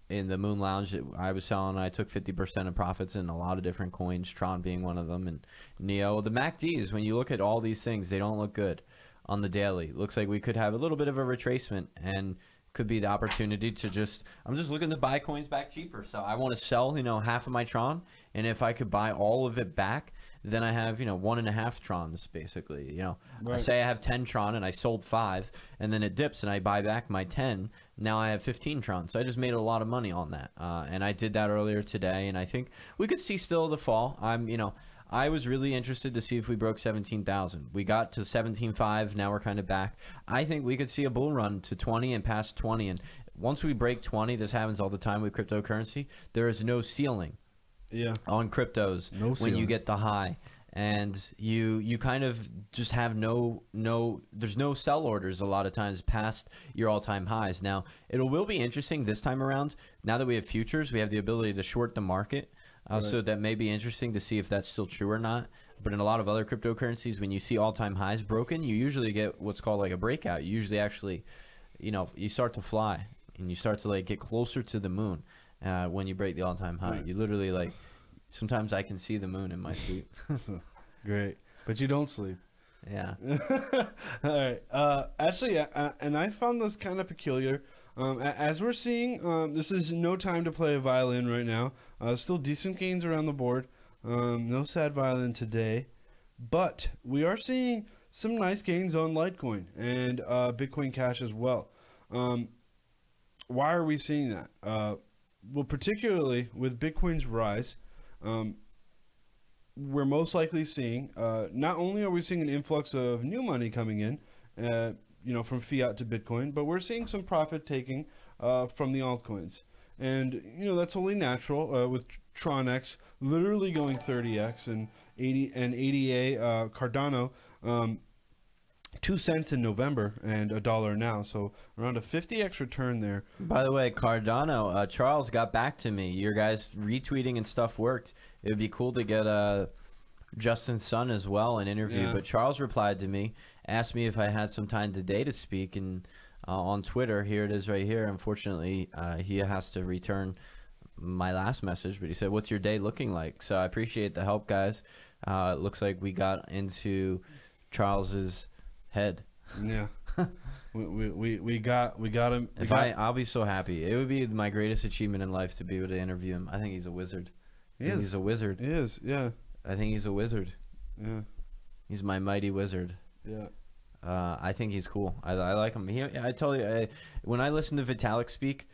in the Moon Lounge that I was selling. I took 50% of profits in a lot of different coins, Tron being one of them, and Neo. The MACDs, when you look at all these things, they don't look good on the daily. Looks like we could have a little bit of a retracement and could be the opportunity to just, I'm just looking to buy coins back cheaper. So I want to sell, half of my Tron, and if I could buy all of it back, then I have, 1.5 Trons basically. Right. I say I have 10 Tron and I sold 5, and then it dips and I buy back my 10. Now I have 15 Tron. So I just made a lot of money on that. And I did that earlier today, and I think we could see still the fall. I was really interested to see if we broke 17,000. We got to 17.5. Now we're kind of back. I think we could see a bull run to 20 and past 20. And once we break 20, this happens all the time with cryptocurrency, there is no ceiling on cryptos when you get the high. And you kind of just have there's no sell orders a lot of times past your all-time highs. Now, it will be interesting this time around. Now that we have futures, we have the ability to short the market. So that may be interesting to see if that's still true or not. But in a lot of other cryptocurrencies, when you see all-time highs broken, you usually get what's called like a breakout. You usually actually, you start to fly and you start to like get closer to the moon when you break the all-time high. You literally like, sometimes I can see the moon in my sleep. Great. But you don't sleep. Yeah. All right. Actually, and I found this kind of peculiar. As we're seeing, this is no time to play a violin right now. Still decent gains around the board. No sad violin today. But we are seeing some nice gains on Litecoin and Bitcoin Cash as well. Why are we seeing that? Well, particularly with Bitcoin's rise, we're most likely seeing, not only are we seeing an influx of new money coming in, from fiat to Bitcoin, but we're seeing some profit taking from the altcoins. And, that's only natural with TronX literally going 30x and 80A Cardano 2 cents in November and $1 now. So around a 50x return there. By the way, Cardano, Charles got back to me. Your guys retweeting and stuff worked. It would be cool to get Justin's son as well an interview. But Charles replied to me, asked me if I had some time today to speak, and on Twitter, here it is right here. Unfortunately, he has to return my last message, but he said, what's your day looking like? So I appreciate the help, guys. It looks like we got into Charles's head. Yeah. we got him. I'll be so happy. It would be my greatest achievement in life to be able to interview him. I think he's a wizard. He's a wizard. He is, yeah. I think he's a wizard. Yeah. He's my mighty wizard. Yeah. I think he's cool. I like him. I tell you, when I listen to Vitalik speak,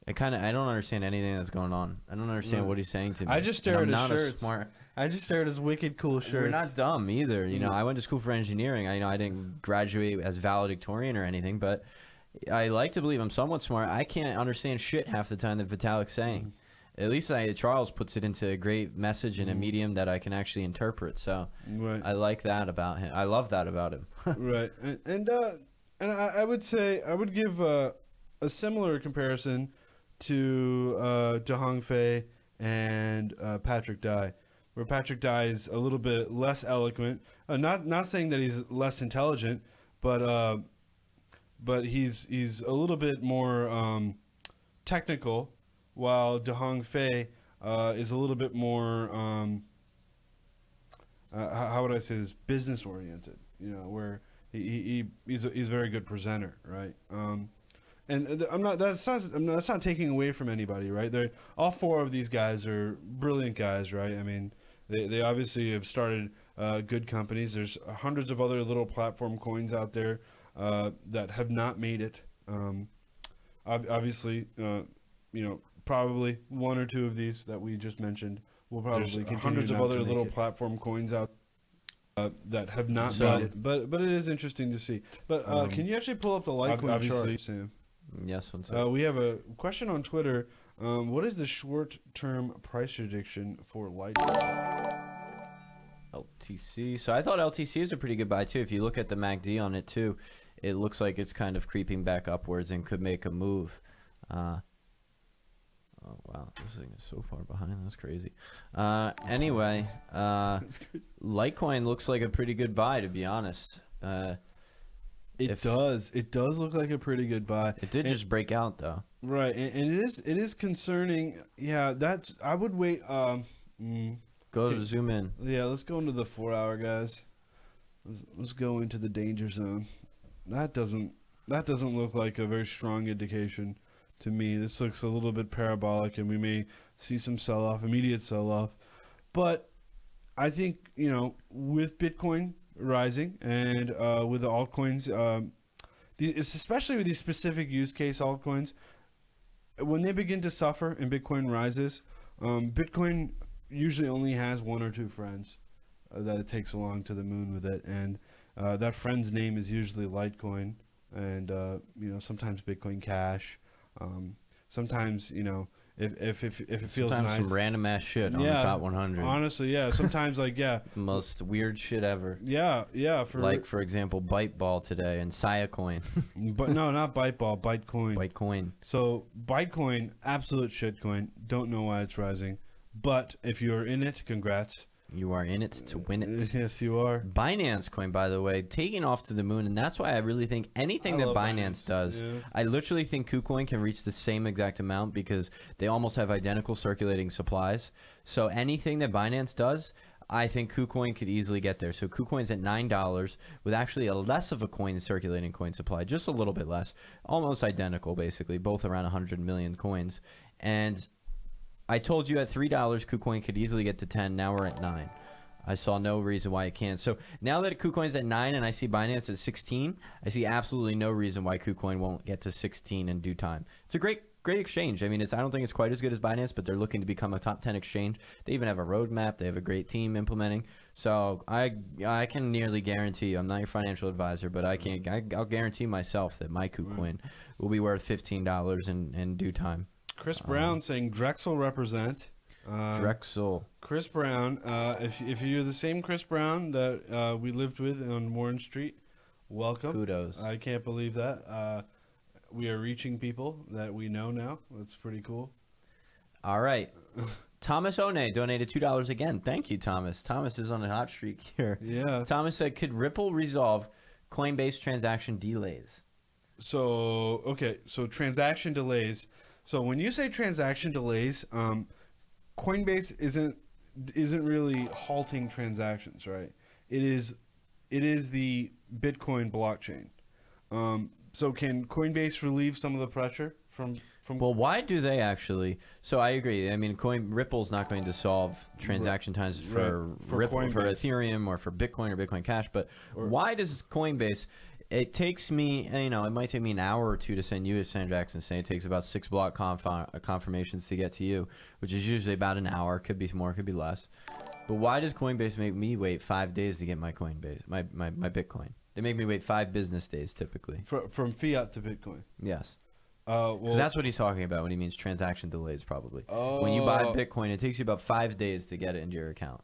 I don't understand anything that's going on. I don't understand what he's saying to me. I just stare at his shirts. I just stare at his wicked cool shirts. We're not dumb either. I went to school for engineering. I didn't graduate as valedictorian or anything, but I like to believe I'm somewhat smart. I can't understand shit half the time that Vitalik's saying. At least Charles puts it into a great message in a medium that I can actually interpret. So I like that about him. I love that about him. Right. And I would say I would give a similar comparison to Dahong Fei and Patrick Dai, where Patrick Dai is a little bit less eloquent. Not saying that he's less intelligent, but he's a little bit more technical, while Dahong Fei is a little bit more how would I say this, business oriented. Where he's a very good presenter, right? And that's not taking away from anybody, right? All four of these guys are brilliant guys, right? I mean, they obviously have started good companies. There's hundreds of other little platform coins out there that have not made it. Obviously, probably one or two of these that we just mentioned will probably continue. Hundreds of other little platform coins out. that have not made it, but it is interesting to see. But can you actually pull up the Litecoin chart, Sam? Yes, one second. We have a question on Twitter. What is the short-term price prediction for Litecoin? LTC. So I thought LTC is a pretty good buy too. If you look at the MACD on it too, it looks like it's kind of creeping back upwards and could make a move. Oh wow, this thing is so far behind. That's crazy. Anyway, Litecoin looks like a pretty good buy, to be honest. It does look like a pretty good buy. It did just break out though. Right, and it is concerning. Yeah, I would wait. Go to zoom in. Yeah, let's go into the 4-hour, guys. Let's go into the danger zone. That doesn't look like a very strong indication to me. This looks a little bit parabolic, and we may see some sell-off, immediate sell-off. But I think, you know, with Bitcoin rising and with the altcoins, especially with these specific use case altcoins, when they begin to suffer and Bitcoin rises, Bitcoin usually only has 1 or 2 friends that it takes along to the moon with it, and that friend's name is usually Litecoin, and you know, sometimes Bitcoin Cash, sometimes, you know, if it feels nice, some random ass shit on the top 100. Honestly, yeah. Sometimes, like, yeah, the most weird shit ever. Yeah. For example, Byteball today and Siacoin. But no, not Byteball, Bytecoin. Bytecoin. So Bytecoin, absolute shitcoin. Don't know why it's rising, but if you're in it, congrats. You are in it to win it. Yes, you are. Binance Coin, by the way, taking off to the moon, and that's why I really think anything that Binance does, I literally think KuCoin can reach the same exact amount because they almost have identical circulating supplies. So anything that Binance does, I think KuCoin could easily get there. So KuCoin's at $9 with actually a less of a circulating coin supply, just a little bit less, almost identical, basically, both around 100 million coins. And I told you at $3 KuCoin could easily get to 10. Now we're at 9. I saw no reason why it can't. So now that KuCoin's at 9 and I see Binance at 16, I see absolutely no reason why KuCoin won't get to 16 in due time. It's a great exchange. I mean, I don't think it's quite as good as Binance, but they're looking to become a top 10 exchange. They even have a roadmap. They have a great team implementing. So I can nearly guarantee you, I'm not your financial advisor, but I'll guarantee myself that my KuCoin will be worth $15 in due time. Chris Brown saying Drexel represent. Drexel. Chris Brown. If you're the same Chris Brown that we lived with on Warren Street, welcome. Kudos. I can't believe that. We are reaching people that we know now. That's pretty cool. All right. Thomas One donated $2 again. Thank you, Thomas. Thomas is on a hot streak here. Yeah. Thomas said, could Ripple resolve Coinbase transaction delays? So, okay. So transaction delays. So when you say transaction delays, Coinbase isn't really halting transactions, right? It is the Bitcoin blockchain. So can Coinbase relieve some of the pressure from? Well, why do they actually? So I agree. I mean, Ripple's not going to solve transaction times for Ripple, for Ethereum, or for Bitcoin or Bitcoin Cash. But why does Coinbase? It takes me, you know, it might take me an hour or 2 to send you a transaction. Say it takes about 6 block confirmations to get to you, which is usually about an hour. Could be more, could be less. But why does Coinbase make me wait 5 days to get my Coinbase, my Bitcoin? They make me wait 5 business days typically. From fiat to Bitcoin. Yes. Well, that's what he's talking about when he means transaction delays. Probably. When you buy Bitcoin, it takes you about 5 days to get it into your account.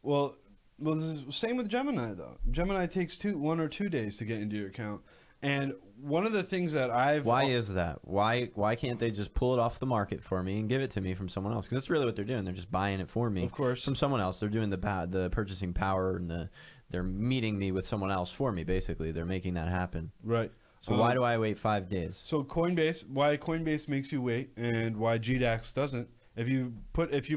Well, this is same with Gemini though. Gemini takes 1 or 2 days to get into your account. And one of the things that why is that? Why can't they just pull it off the market for me and give it to me from someone else? Because that's really what they're doing. They're just buying it for me, of course, from someone else. They're doing the purchasing power, and they're meeting me with someone else for me. Basically, they're making that happen. Right. So why do I wait 5 days? So why Coinbase makes you wait, and why GDAX doesn't? If you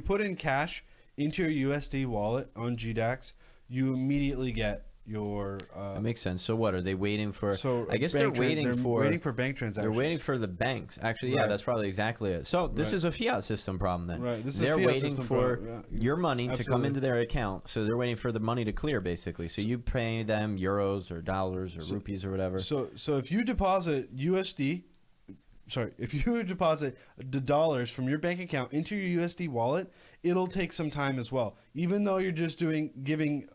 put in cash into your USD wallet on GDAX, you immediately get your. That makes sense. So what are they waiting for? So I guess they're waiting for bank transactions. They're waiting for the banks. Actually, yeah, that's probably exactly it. So this is a fiat system problem then. Right. They're waiting for your money to come into their account. So they're waiting for the money to clear, basically. So you pay them euros or dollars or rupees or whatever. So if you deposit USD if you deposit the dollars from your bank account into your USD wallet, it'll take some time as well. Even though you're just giving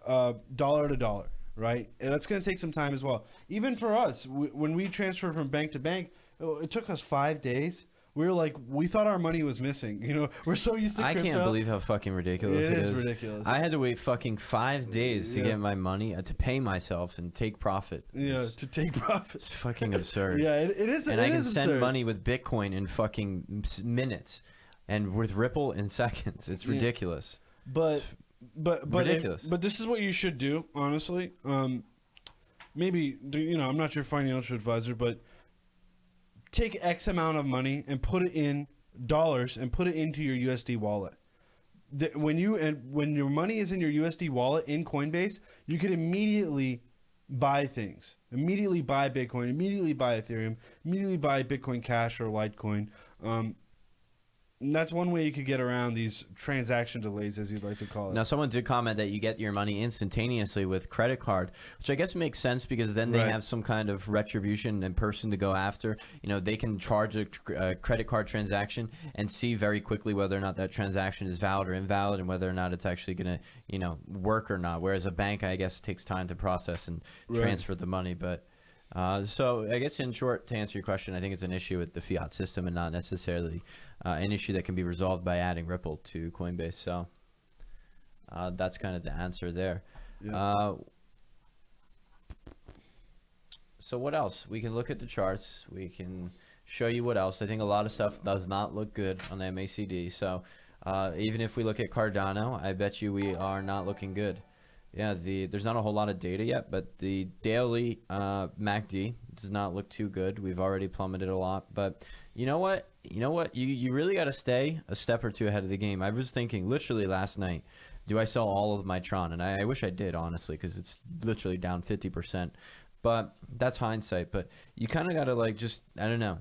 dollar to dollar, right? And that's going to take some time as well. Even for us, when we transfer from bank to bank, it took us 5 days. We thought our money was missing. You know, we're so used to crypto. I can't believe how fucking ridiculous it is. It is ridiculous. I had to wait fucking 5 days to get my money, to pay myself and take profit. Yeah, to take profit. It's fucking absurd. Yeah, it is. And I can send money with Bitcoin in fucking minutes, and with Ripple in seconds. It's ridiculous. But ridiculous. But this is what you should do, honestly. Maybe I'm not your financial advisor, but take X amount of money and put it in dollars and put it into your USD wallet. When your money is in your USD wallet in Coinbase, you can immediately buy things. Immediately buy Bitcoin, immediately buy Ethereum, immediately buy Bitcoin Cash or Litecoin. And that's one way you could get around these transaction delays, as you'd like to call it. Now, someone did comment that you get your money instantaneously with credit card, which I guess makes sense because then they have some kind of retribution and person to go after. You know, they can charge a credit card transaction and see very quickly whether or not that transaction is valid or invalid and whether or not it's actually going to, work or not. Whereas a bank, I guess, takes time to process and transfer the money. But so I guess in short, to answer your question, I think it's an issue with the fiat system and not necessarily an issue that can be resolved by adding Ripple to Coinbase. So that's kind of the answer there. Yeah. So what else? We can look at the charts. We can show you what else. I think a lot of stuff does not look good on the MACD. So even if we look at Cardano, I bet you we are not looking good. Yeah, there's not a whole lot of data yet, but the daily MACD does not look too good. We've already plummeted a lot, but you know what? You really got to stay a step or two ahead of the game. I was thinking literally last night, do I sell all of my Tron? And I wish I did, honestly, because it's literally down 50%. But that's hindsight. But you kind of got to I don't know.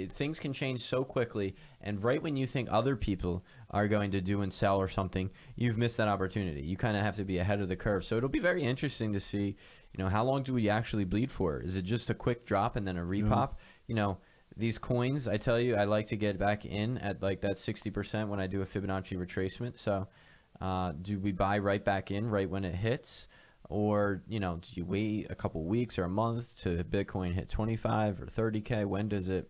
Things can change so quickly, and right when you think other people are going to do and sell or something, you've missed that opportunity. You kind of have to be ahead of the curve. So it'll be very interesting to see, how long do we actually bleed for? Is it just a quick drop and then a repop? These coins, I tell you, I like to get back in at that 60% when I do a Fibonacci retracement. So do we buy right back in right when it hits? Or, do you wait a couple weeks or a month to Bitcoin hit 25 or 30K? When does it?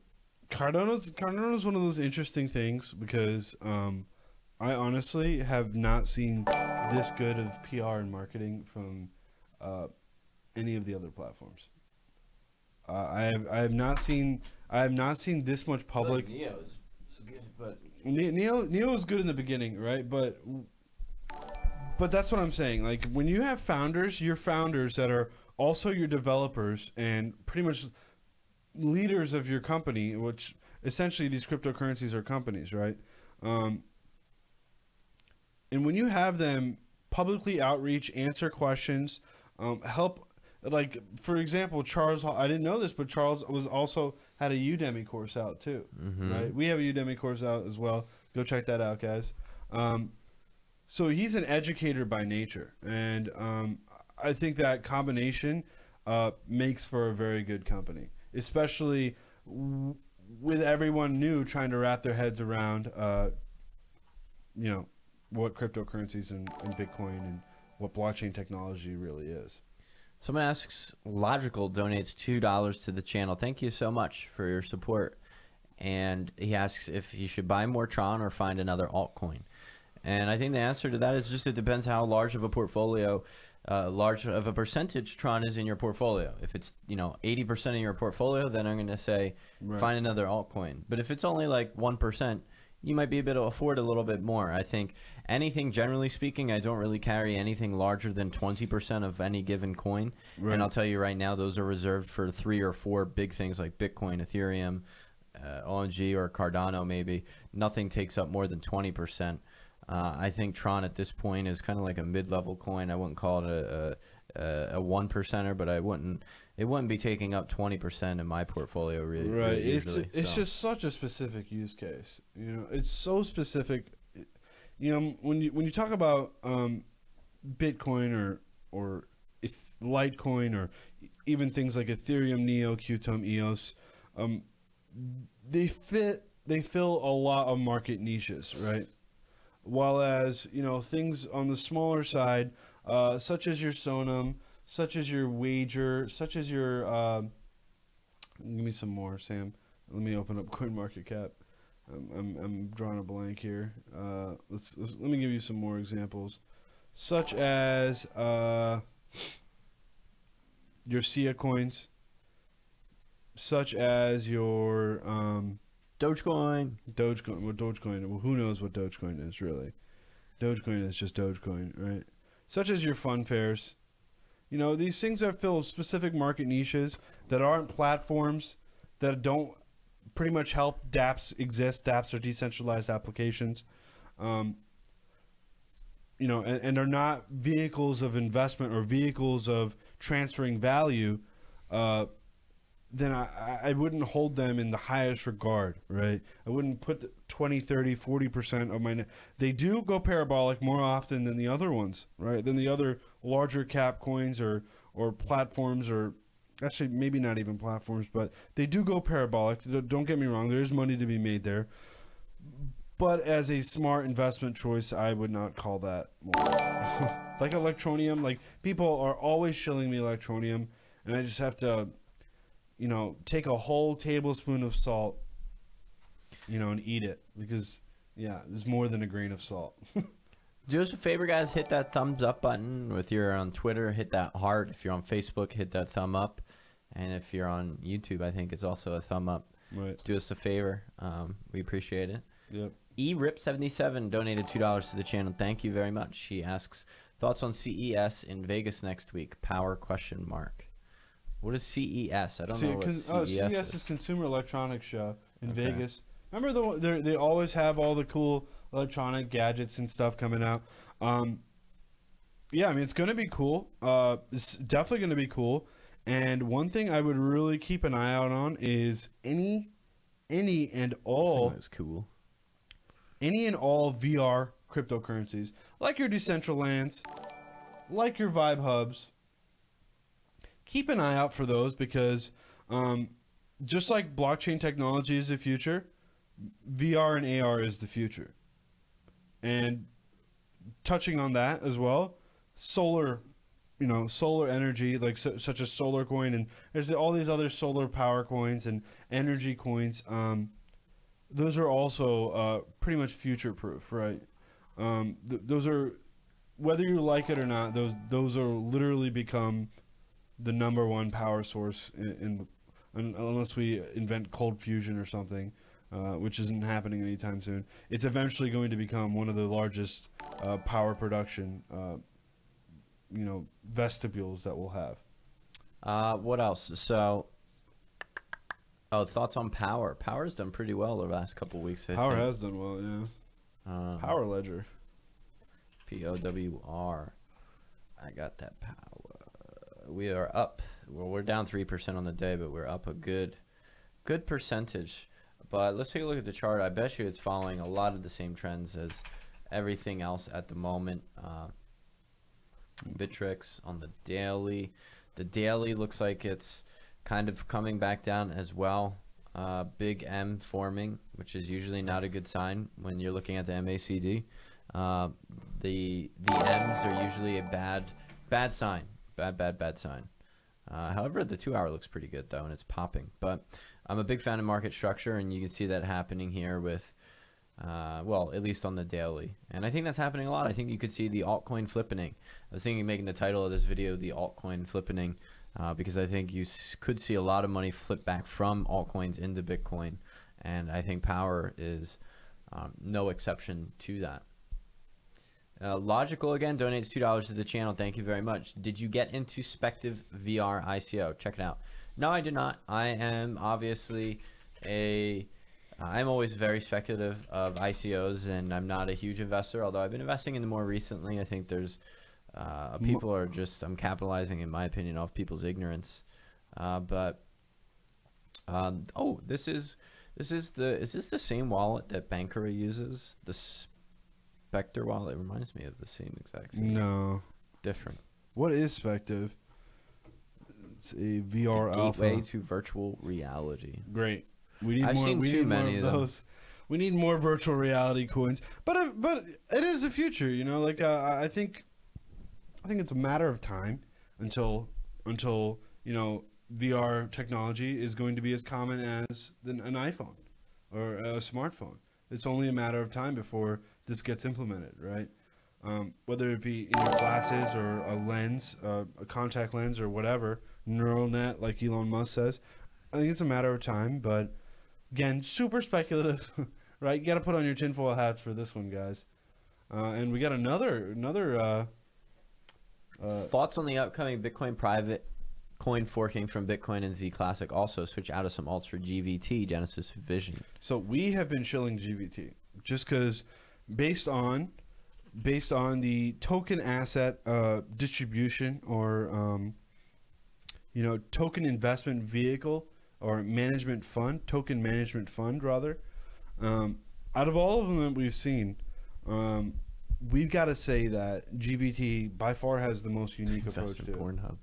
Cardano's one of those interesting things because I honestly have not seen this good of PR and marketing from any of the other platforms. I have not seen this much public. Neo is good, but Neo is good in the beginning, right? But that's what I'm saying. Like when you have founders, your founders that are also your developers and pretty much leaders of your company, which essentially these cryptocurrencies are companies, right? And when you have them publicly outreach, answer questions, help, like for example, Charles, I didn't know this, but Charles had a Udemy course out too, right? We have a Udemy course out as well. Go check that out, guys. So he's an educator by nature, and I think that combination makes for a very good company, especially with everyone new trying to wrap their heads around, what cryptocurrencies and Bitcoin and what blockchain technology really is. Someone asks, Logical donates $2 to the channel. Thank you so much for your support. And he asks if he should buy more Tron or find another altcoin. And I think the answer to that is just it depends how large of a portfolio, large of a percentage Tron is in your portfolio. If it's 80% of your portfolio, then I'm going to say find another altcoin. But if it's only like 1%, you might be able to afford a little bit more. I think anything, generally speaking, I don't really carry anything larger than 20% of any given coin. And I'll tell you right now, those are reserved for 3 or 4 big things like Bitcoin, Ethereum, OMG, or Cardano maybe. Nothing takes up more than 20%. I think Tron at this point is kind of like a mid-level coin. I wouldn't call it a 1%er, but it wouldn't be taking up 20% in my portportfolio really. Right. Really easily, it's just such a specific use case. It's so specific. When you talk about Bitcoin or Litecoin or even things like Ethereum, Neo, Qtum, EOS, they fill a lot of market niches, right? While as, you know, things on the smaller side, such as your Sonum, such as your Wager, such as your give me some more, Sam. Let me open up CoinMarketCap. I'm drawing a blank here. Let me give you some more examples, such as your SIA coins, such as your Dogecoin. What Dogecoin? Well, who knows what Dogecoin is really? Dogecoin is just Dogecoin, right? Such as your fun fairs. You know, these things that fill specific market niches that aren't platforms, that don't pretty much help dApps exist. dApps are decentralized applications. You know, and are not vehicles of investment or vehicles of transferring value, then I wouldn't hold them in the highest regard, right? I wouldn't put 20, 30, 40% of my... They do go parabolic more often than the other ones, right? Than the other larger cap coins or platforms, or actually maybe not even platforms, but they do go parabolic. Don't get me wrong. There is money to be made there. But as a smart investment choice, I would not call that more. Like Electronium, like people are always shilling me Electronium, and I just have to... you know, take a whole tablespoon of salt, you know, and eat it, because, yeah, there's more than a grain of salt. Do us a favor, guys. Hit that thumbs up button. If you're on Twitter, hit that heart. If you're on Facebook, hit that thumb up. And if you're on YouTube, I think it's also a thumb up. Right. Do us a favor. We appreciate it. Yep. eRip77 donated $2 to the channel. Thank you very much. He asks, thoughts on CES in Vegas next week? Power ? What is CES? I don't know what CES is Consumer Electronics Show in Okay. Vegas. Remember, they always have all the cool electronic gadgets and stuff coming out. Yeah, I mean, it's going to be cool. It's definitely going to be cool. And one thing I would really keep an eye out on is any and all... That's cool. Any and all VR cryptocurrencies, like your Decentralands, like your Vibe Hubs. Keep an eye out for those, because just like blockchain technology is the future, VR and AR is the future. And touching on that as well, solar energy, like such as solar coin, and there's all these other solar power coins and energy coins. Those are also pretty much future proof, right? Those are, whether you like it or not, those are literally become the #1 power source unless we invent cold fusion or something, which isn't happening anytime soon. It's eventually going to become one of the largest power production, vestibules that we'll have. What else? So, thoughts on Power. Power's done pretty well the last couple of weeks. Power has done well, yeah. Power Ledger. POWR. I got that Power. We are up. Well, we're down 3% on the day, but we're up a good percentage. But let's take a look at the chart. I bet you it's following a lot of the same trends as everything else at the moment. Bittrex on the daily. The daily looks like it's kind of coming back down as well. Big M forming, which is usually not a good sign when you're looking at the MACD. The M's are usually a bad sign. Bad sign. However, the 2 hour looks pretty good though, and it's popping. But I'm a big fan of market structure, and you can see that happening here with, well, at least on the daily. And I think that's happening a lot. I think you could see the altcoin flippening. I was thinking of making the title of this video the altcoin flippening, because I think you could see a lot of money flip back from altcoins into Bitcoin, and I think Power is no exception to that. Logical again donates $2 to the channel. Thank you very much. Did you get into Spective VR ICO? Check it out. No, I did not. I am obviously I'm always very speculative of ICOs, and I'm not a huge investor, although I've been investing in them more recently. I think there's people are just, I'm capitalizing, in my opinion, off people's ignorance. Oh, is this the same wallet that Bankera uses? The Spectre wallet. It reminds me of the same exact thing. No. Different. What is Spective? It's a VR alpha. Gateway to virtual reality. Great. We need I've more. seen We too need many more of them. those. We need more virtual reality coins. But it is the future. You know, like I think it's a matter of time until you know VR technology is going to be as common as an iPhone or a smartphone. It's only a matter of time before this gets implemented, right? Whether it be in your glasses or a lens, a contact lens or whatever, neural net like Elon Musk says. I think it's a matter of time, but again, super speculative, right? You got to put on your tinfoil hats for this one, guys. And we got another Thoughts on the upcoming Bitcoin private coin forking from Bitcoin and Z Classic. Also switch out of some alts for GVT, Genesis Vision. So we have been shilling GVT just because based on the token asset distribution or you know, token investment vehicle or management fund, token management fund rather. Out of all of them that we've seen, we've got to say that GVT by far has the most unique approach to it. Pornhub.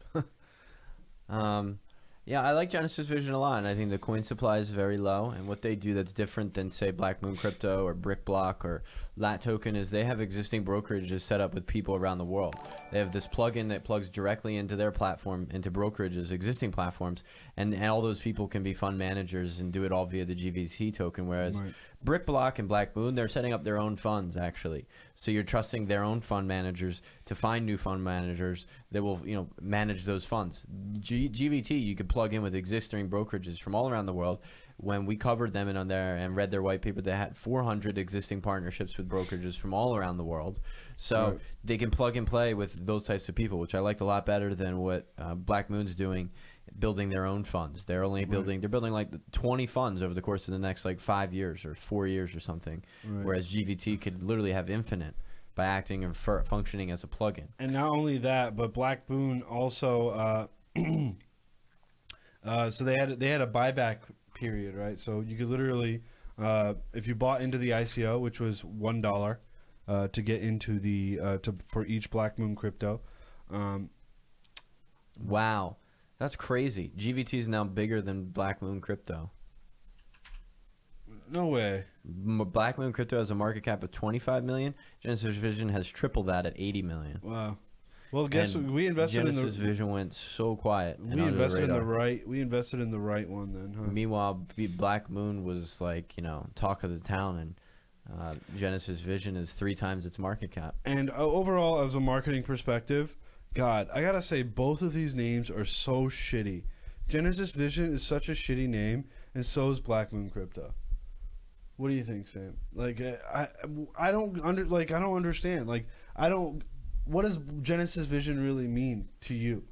Yeah, I like Genesis Vision a lot, and I think the coin supply is very low. And what they do that's different than, say, Black Moon Crypto or BrickBlock or Lat Token is they have existing brokerages set up with people around the world. They have this plugin that plugs directly into their platform, into brokerages, existing platforms, and all those people can be fund managers and do it all via the GVT token, whereas BrickBlock and Black Moon, they're setting up their own funds, actually. So you're trusting their own fund managers to find new fund managers that will, you know, manage those funds. GVT, you could plug in with existing brokerages from all around the world. When we covered them in on there and read their white paper, they had 400 existing partnerships with brokerages from all around the world. So they can plug and play with those types of people, which I liked a lot better than what Black Moon's doing, building their own funds. They're only building, they're building like 20 funds over the course of the next like 5 years or 4 years or something. Whereas GVT could literally have infinite by acting and functioning as a plugin. And not only that, but Black Moon also, so they had a buyback period, right? So you could literally, if you bought into the ICO, which was $1 to get into the for each Black Moon crypto. Wow, that's crazy. GVT is now bigger than Black Moon Crypto. No way. Black Moon Crypto has a market cap of 25 million. Genesis Vision has triple that at 80 million. Wow. Well, guess what? We invested in the Genesis Vision went so quiet. We invested in the right. We invested in the right one then. Huh? Meanwhile, Black Moon was like, you know, talk of the town, and Genesis Vision is 3 times its market cap. And overall, as a marketing perspective, God, I gotta say both of these names are so shitty. Genesis Vision is such a shitty name, and so is Black Moon Crypto. What do you think, Sam? Like, I don't understand. Like, what does Genesis Vision really mean to you?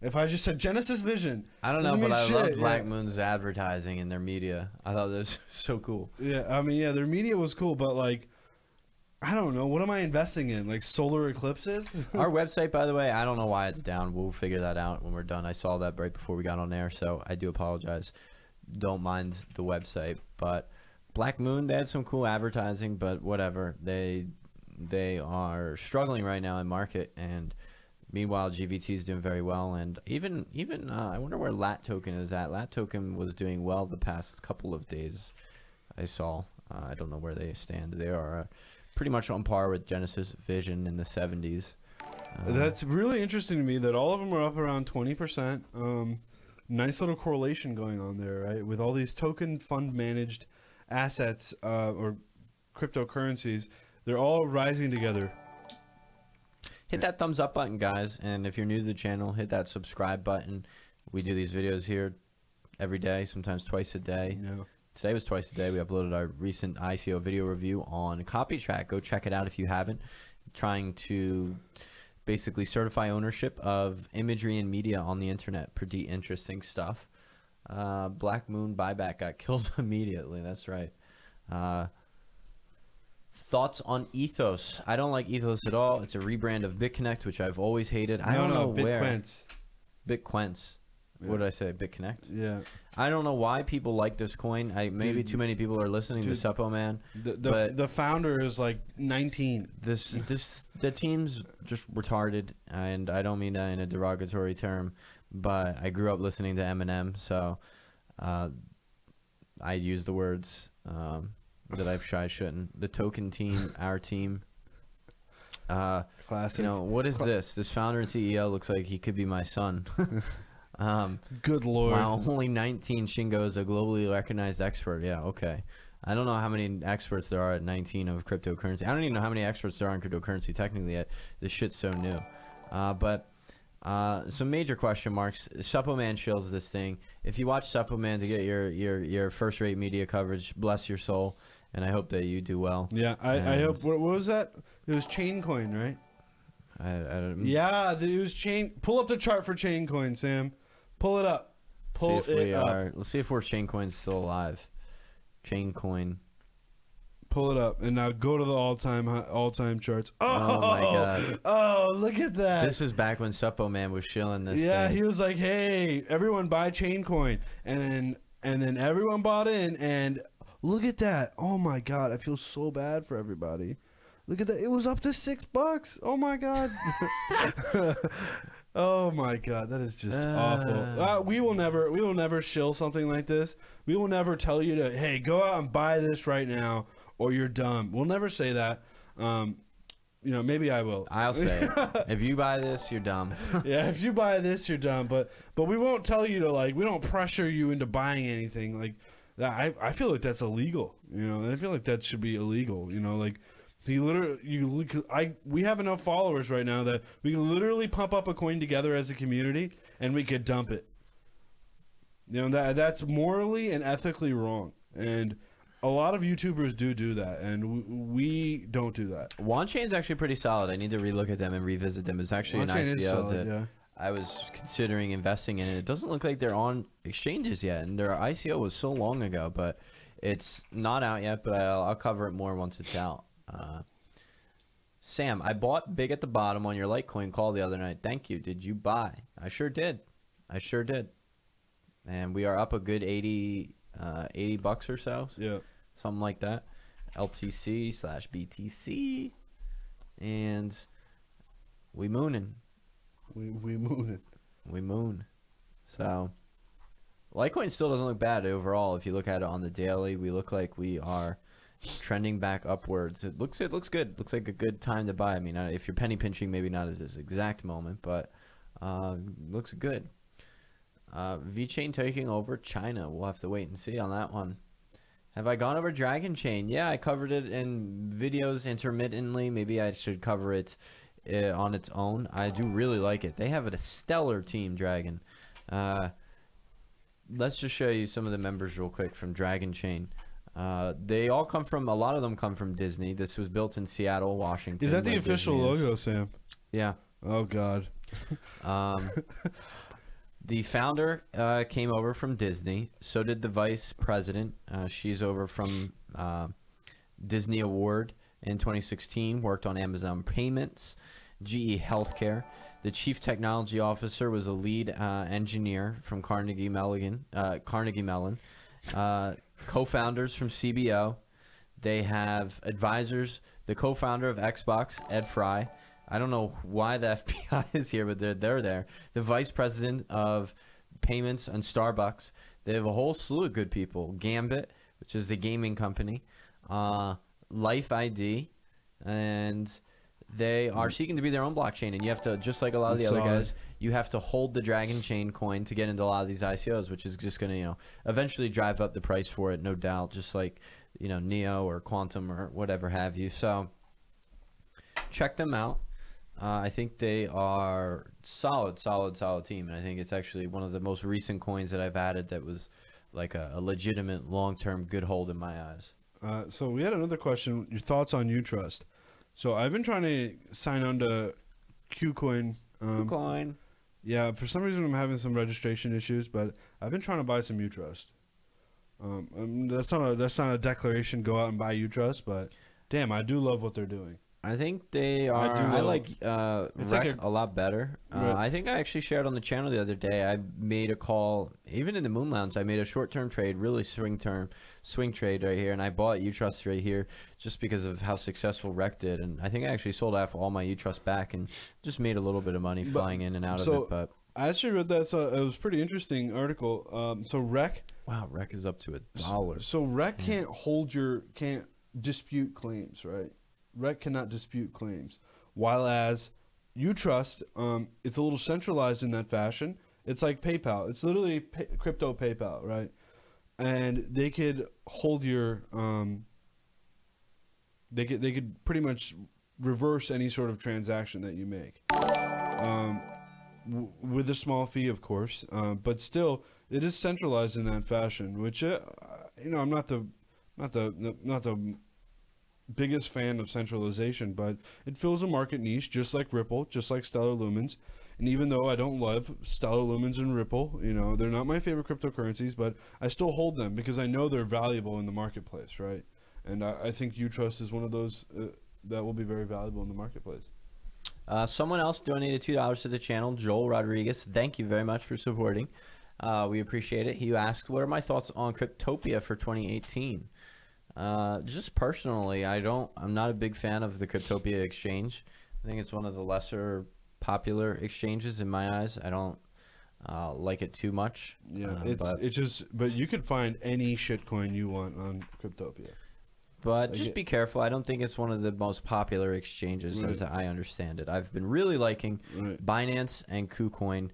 If I just said Genesis Vision, I don't know, but I love Black Moon's advertising and their media. I thought this was so cool. Yeah, I mean, yeah, their media was cool, but like, I don't know. What am I investing in? Like solar eclipses? Our website, by the way, I don't know why it's down. We'll figure that out when we're done. I saw that right before we got on air, so I do apologize. Don't mind the website, but Black Moon, they had some cool advertising, but whatever. They are struggling right now in market, and meanwhile GVT is doing very well. And even I wonder where Lat Token is at. Lat Token was doing well the past couple of days. I saw. I don't know where they stand. They are pretty much on par with Genesis Vision in the 70s. That's really interesting to me that all of them are up around 20%. Nice little correlation going on there, right? With all these token fund managed assets or cryptocurrencies, they're all rising together. Hit that thumbs up button, guys, and if you're new to the channel, hit that subscribe button. We do these videos here every day, sometimes twice a day. Yeah. Today was twice a day. We uploaded our recent ICO video review on CopyTrack. Go check it out if you haven't. Trying to basically certify ownership of imagery and media on the internet. Pretty interesting stuff. Black Moon buyback got killed immediately. That's right. Thoughts on Ethos? I don't like Ethos at all. It's a rebrand of BitConnect, which I've always hated. I don't know where. BitQuents. Yeah. What did I say? BitConnect? Yeah. I don't know why people like this coin. Maybe too many people are listening to Suppo Man. The founder is like 19. The team's just retarded, and I don't mean that in a derogatory term, but I grew up listening to Eminem, so I use the words that I shouldn't. The token team, our team. Classic. You know, what is this? This founder and CEO looks like he could be my son. Good Lord. Wow, only 19. Shingo is a globally recognized expert. Yeah, okay. I don't know how many experts there are at 19 of cryptocurrency. I don't even know how many experts there are in cryptocurrency technically yet. This shit's so new. But some major question marks. Suppleman shills this thing. If you watch Suppleman to get your first-rate media coverage, bless your soul, and I hope that you do well. Yeah, I hope. What was that? It was Chaincoin, right? I don't. Yeah, it was Chain. Pull up the chart for Chaincoin, Sam. Pull it up. Pull it up. Let's see if we're Chaincoin's still alive. Chaincoin. Pull it up and now go to the all-time charts. Oh my god! Oh, look at that! This is back when Suppo Man was shilling this. Yeah, thing. he was like, "Hey, everyone, buy Chaincoin," and then everyone bought in, and look at that! Oh my god, I feel so bad for everybody. Look at that! It was up to $6. Oh my god! Oh my god, that is just awful. We will never shill something like this. We will never tell you to, hey, go out and buy this right now, or you're dumb. We'll never say that. You know, maybe I will. I'll say it. If you buy this, you're dumb. Yeah, if you buy this, you're dumb. But we won't tell you to, like, we don't pressure you into buying anything like that. I feel like that's illegal. You know, I feel like that should be illegal. You know, like. We have enough followers right now that we can literally pump up a coin together as a community and we could dump it. You know, that's morally and ethically wrong. And a lot of YouTubers do that, and we don't do that. OneChain's actually pretty solid. I need to relook at them and revisit them. It's actually an ICO that I was considering investing in. It doesn't look like they're on exchanges yet, and their ICO was so long ago, but it's not out yet, but I'll cover it more once it's out. Sam, I bought big at the bottom on your Litecoin call the other night. Thank you. Did you buy? I sure did. And we are up a good 80 bucks or so. Yeah. Something like that. LTC/BTC. And we mooning. We mooning. We moon. So Litecoin still doesn't look bad overall. If you look at it on the daily, we look like we are trending back upwards. It looks good. Looks like a good time to buy. I mean, if you're penny pinching, maybe not at this exact moment, but looks good. VeChain taking over China. We'll have to wait and see on that one. Have I gone over Dragon Chain? Yeah, I covered it in videos intermittently. Maybe I should cover it on its own. I do really like it. They have a stellar team, Dragon. Let's just show you some of the members real quick from Dragon Chain. They all come from, a lot of them come from Disney. This was built in Seattle, Washington. Is that the official logo, Sam? Yeah. Oh, God. The founder came over from Disney. So did the vice president. She's over from Disney Award in 2016, worked on Amazon Payments, GE Healthcare. The chief technology officer was a lead engineer from Carnegie Mellon. Co-founders from CBO. They have advisors. The co-founder of Xbox, Ed Fry. I don't know why the FBI is here, but they're there. The vice president of payments and Starbucks. They have a whole slew of good people. Gambit, which is a gaming company. Life ID, and they are seeking to be their own blockchain, and you have to, just like a lot of the other guys, you have to hold the Dragon Chain coin to get into a lot of these ICOs, which is just going to, you know, eventually drive up the price for it, no doubt, just like, you know, Neo or Quantum or whatever have you. So check them out. I think they are solid team, and I think it's actually one of the most recent coins that I've added that was like a legitimate long-term good hold in my eyes. So we had another question, your thoughts on Utrust. So I've been trying to sign on to KuCoin. KuCoin. Yeah, for some reason I'm having some registration issues, but I've been trying to buy some Utrust. That's not a declaration, go out and buy Utrust, but damn, I do love what they're doing. I think they are. I like Rec a lot better. Right. I think I actually shared on the channel the other day. I made a call, even in the Moon Lounge. I made a short-term trade, really swing trade right here, and I bought Utrust right here just because of how successful Rec did. And I think I actually sold out all my Utrust back and just made a little bit of money flying in and out of it. But I actually read that. So it was a pretty interesting article. So Rec Wow, REC is up to $1. So REC can't dispute claims, right? REC cannot dispute claims. While as UTrust, it's a little centralized in that fashion. It's like PayPal. It's literally crypto PayPal, right? And they could hold your they could pretty much reverse any sort of transaction that you make, with a small fee, of course. But still, it is centralized in that fashion. Which I'm not the biggest fan of centralization, but it fills a market niche, just like Ripple, just like Stellar Lumens. And even though I don't love Stellar Lumens and Ripple, they're not my favorite cryptocurrencies, but I still hold them because I know they're valuable in the marketplace, right? And I think UTrust is one of those that will be very valuable in the marketplace. Someone else donated $2 to the channel, Joel Rodriguez. Thank you very much for supporting. We appreciate it. He asked, what are my thoughts on Cryptopia for 2018? Just personally, I'm not a big fan of the Cryptopia exchange. I think it's one of the lesser popular exchanges in my eyes. I don't like it too much. Yeah, but you could find any shitcoin you want on Cryptopia. But just be careful. I don't think it's one of the most popular exchanges, as I understand it. I've been really liking Binance and KuCoin.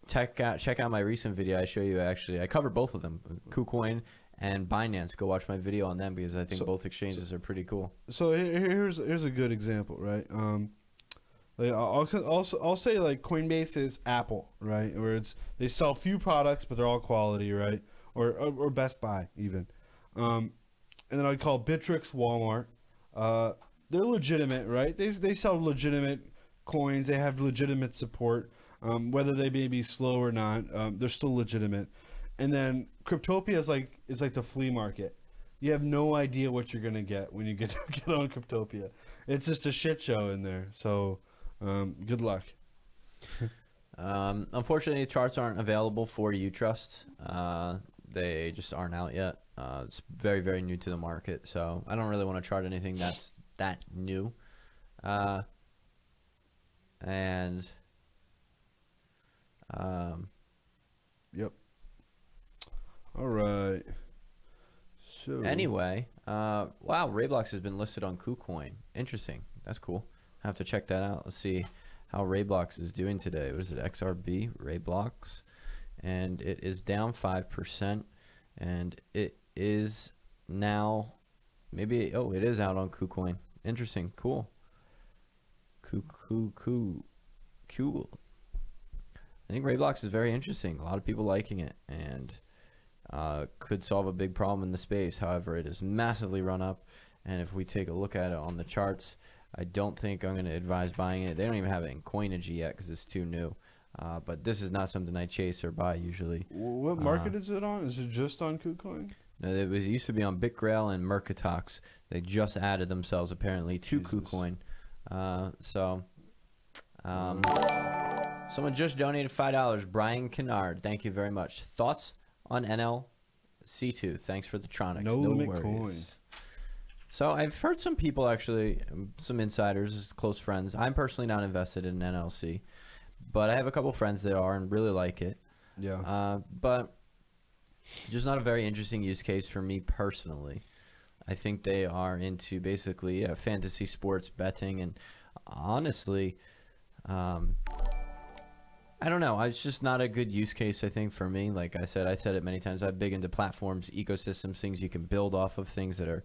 Check out my recent video. I show you, actually. I cover both of them, KuCoin and Binance. Go watch my video on them because I think both exchanges are pretty cool. So here's a good example, right? I'll say like Coinbase is Apple, right? Where they sell few products, but they're all quality, right? Or Best Buy even. And then I'd call Bittrex Walmart. They're legitimate, right? They sell legitimate coins. They have legitimate support. Whether they may be slow or not, they're still legitimate. And then Cryptopia is like the flea market. You have no idea what you're gonna get when you get on Cryptopia. It's just a shit show in there. So good luck. Unfortunately, charts aren't available for UTrust. They just aren't out yet. It's very, very new to the market, so I don't really want to chart anything that's that new. Yep. All right. So anyway, wow, Rayblox has been listed on KuCoin. Interesting. That's cool. I have to check that out. Let's see how Rayblox is doing today. What is it? XRB Rayblox, and it is down 5%, and it is now maybe it is out on KuCoin. Interesting. Cool. Cool. I think Rayblox is very interesting. A lot of people liking it, and could solve a big problem in the space. However, it is massively run up, and if we take a look at it on the charts, I don't think I'm going to advise buying it. They don't even have it in Coinigy yet because it's too new. But this is not something I chase or buy usually. What market is it on? Is it just on KuCoin? No, it used to be on BitGrail and Mercatox. They just added themselves apparently to KuCoin. Someone just donated $5. Brian Kennard, thank you very much. Thoughts on NLC2? Thanks for the Tronics. No limit coin. So I've heard some people, actually, some insiders, close friends. I'm personally not invested in NLC, but I have a couple friends that are and really like it. Yeah. But just not a very interesting use case for me personally. I think they are into basically fantasy sports betting, and honestly, I don't know. It's just not a good use case, I think, for me. Like I said it many times. I'm big into platforms, ecosystems, things you can build off of, things that are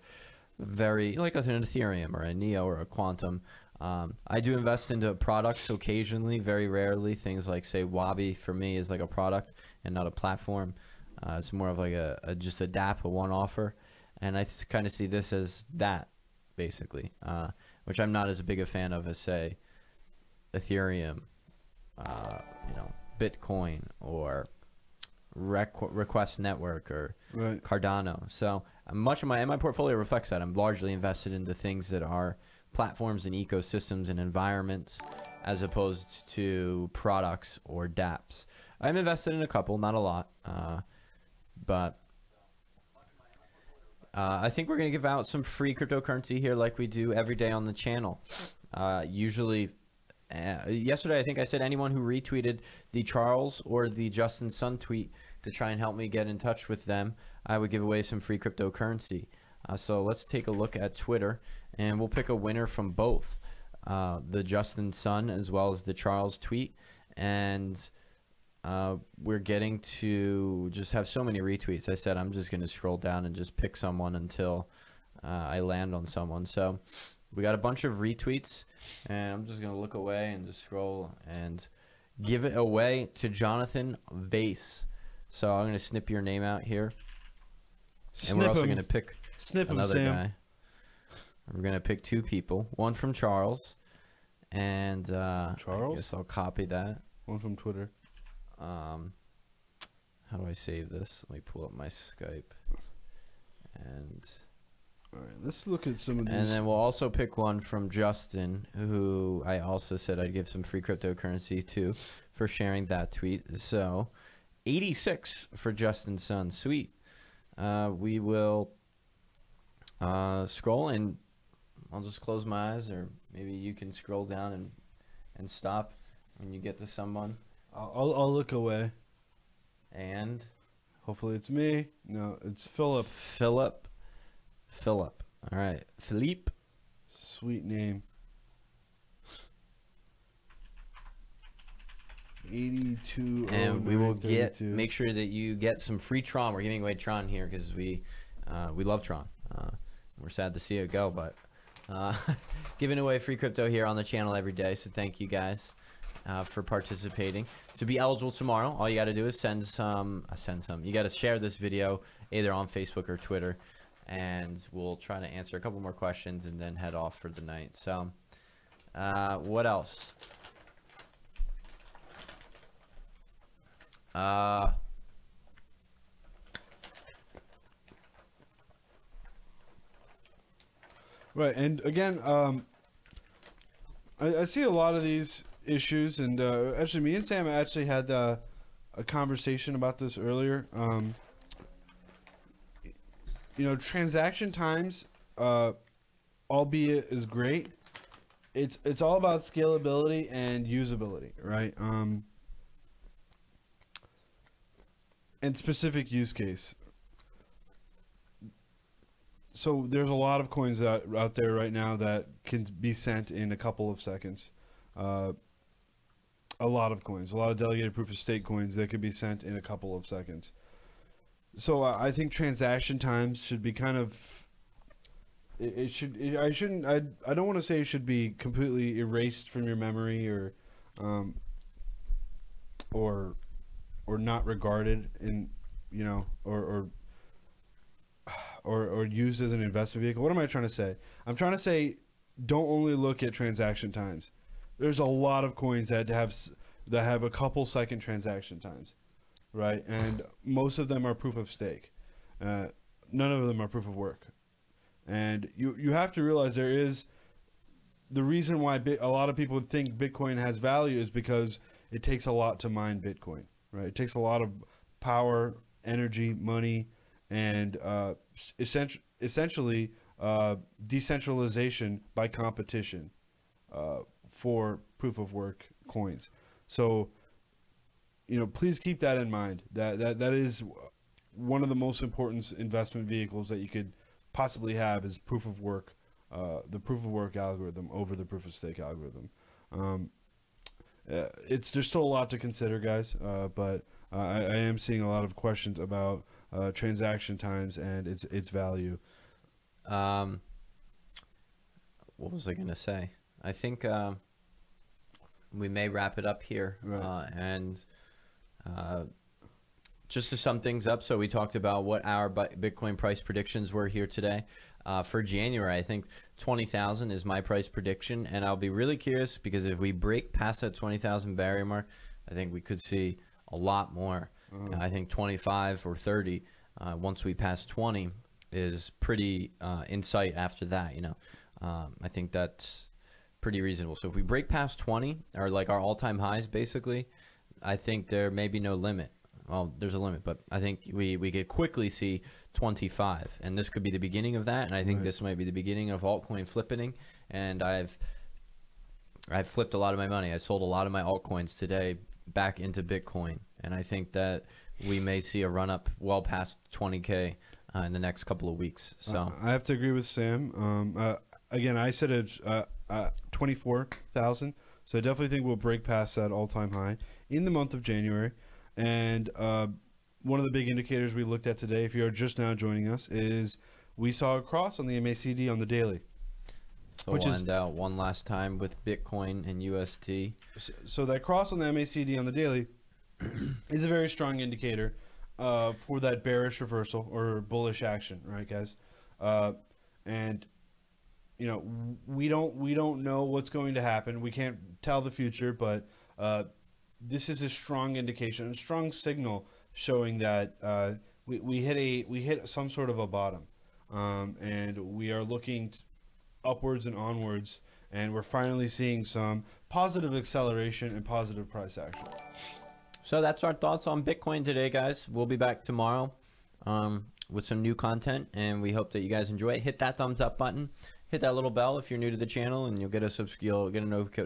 very like an Ethereum or a Neo or a Quantum. I do invest into products occasionally, very rarely. Things like, say, Wabi for me is like a product and not a platform. It's more of like just a DApp, a one-offer. And I kind of see this as that, basically, which I'm not as big a fan of as, say, Ethereum, Bitcoin, or Request Network, or Cardano. So much of my portfolio reflects that. I'm largely invested into things that are platforms and ecosystems and environments, as opposed to products or dApps. I'm invested in a couple, not a lot, but I think we're going to give out some free cryptocurrency here like we do every day on the channel. Usually yesterday I think I said anyone who retweeted the Charles or the Justin Sun tweet to try and help me get in touch with them, I would give away some free cryptocurrency. So let's take a look at Twitter, and we'll pick a winner from both the Justin Sun as well as the Charles tweet. And we're getting to just have so many retweets. I said I'm just going to scroll down and just pick someone until I land on someone. So we got a bunch of retweets, and I'm just going to look away and just scroll and give it away to Jonathan Vase. So I'm going to snip your name out here. And we're also going to pick another guy. We're going to pick two people. One from Charles. And Charles? I guess I'll copy that. One from Twitter. How do I save this? Let me pull up my Skype. And all right, let's look at some of these. And then we'll also pick one from Justin, who I also said I'd give some free cryptocurrency to for sharing that tweet. So 86 for Justin Sun. Sweet. We will scroll, and I'll just close my eyes, or maybe you can scroll down and stop when you get to someone. I'll look away. And hopefully it's me. No, it's Philip. Philip. All right. Philippe. Sweet name. 82. And we will make sure that you get some free Tron. We're giving away Tron here because we love Tron. We're sad to see it go, but giving away free crypto here on the channel every day. So thank you guys for participating. To be eligible tomorrow, all you got to do is send some. You got to share this video either on Facebook or Twitter, and we'll try to answer a couple more questions and then head off for the night. So what else? Right, and again, I see a lot of these issues, and actually, me and Sam actually had a conversation about this earlier. You know, transaction times, albeit is great, it's all about scalability and usability, right? And specific use case. So there's a lot of coins out there right now that can be sent in a couple of seconds. A lot of coins, a lot of delegated proof of stake coins that could be sent in a couple of seconds. So I think transaction times should be kind of. I don't want to say it should be completely erased from your memory or not regarded in, you know, or used as an investment vehicle. What am I trying to say? I'm trying to say don't only look at transaction times. There's a lot of coins that have a couple second transaction times, right? And most of them are proof of stake. None of them are proof of work. And you have to realize there is the reason why a lot of people think Bitcoin has value is because it takes a lot to mine Bitcoin, right? It takes a lot of power, energy, money, and essentially decentralization by competition for proof of work coins. So, you know, please keep that in mind. That is one of the most important investment vehicles that you could possibly have is proof of work, the proof of work algorithm over the proof of stake algorithm. There's still a lot to consider, guys, but I am seeing a lot of questions about transaction times and its value. What was I going to say? I think we may wrap it up here. Right. And just to sum things up, so we talked about what our Bitcoin price predictions were here today. For January, I think 20,000 is my price prediction, and I'll be really curious because if we break past that 20,000 barrier mark, I think we could see a lot more. I think 25 or 30 once we pass 20 is pretty in sight after that, you know. I think that's pretty reasonable. So if we break past 20 or like our all-time highs, basically, I think there may be no limit. Well, there's a limit, but I think we could quickly see 25, and this could be the beginning of that. And I think this might be the beginning of altcoin flipping. And I've I flipped a lot of my money. I sold a lot of my altcoins today back into Bitcoin, and I think that we may see a run up well past 20K in the next couple of weeks. So I have to agree with Sam. Again, I said it's 24,000, so I definitely think we'll break past that all-time high in the month of January. And one of the big indicators we looked at today, if you are just now joining us, is we saw a cross on the MACD on the daily. so we'll end out one last time with Bitcoin and UST. So that cross on the MACD on the daily is a very strong indicator for that bearish reversal or bullish action, right, guys? And you know, we don't know what's going to happen. We can't tell the future, but this is a strong indication, a strong signal showing that we hit some sort of a bottom, and we are looking upwards and onwards, and we're finally seeing some positive acceleration and positive price action. So that's our thoughts on Bitcoin today, guys. We'll be back tomorrow with some new content, and we hope that you guys enjoy it. Hit that thumbs up button. Hit that little bell if you're new to the channel, and you'll get a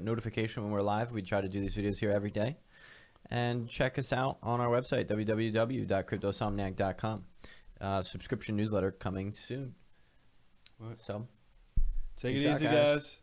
notification when we're live. We try to do these videos here every day. And check us out on our website, www.cryptosomniac.com. Subscription newsletter coming soon. All right. So take it easy, guys.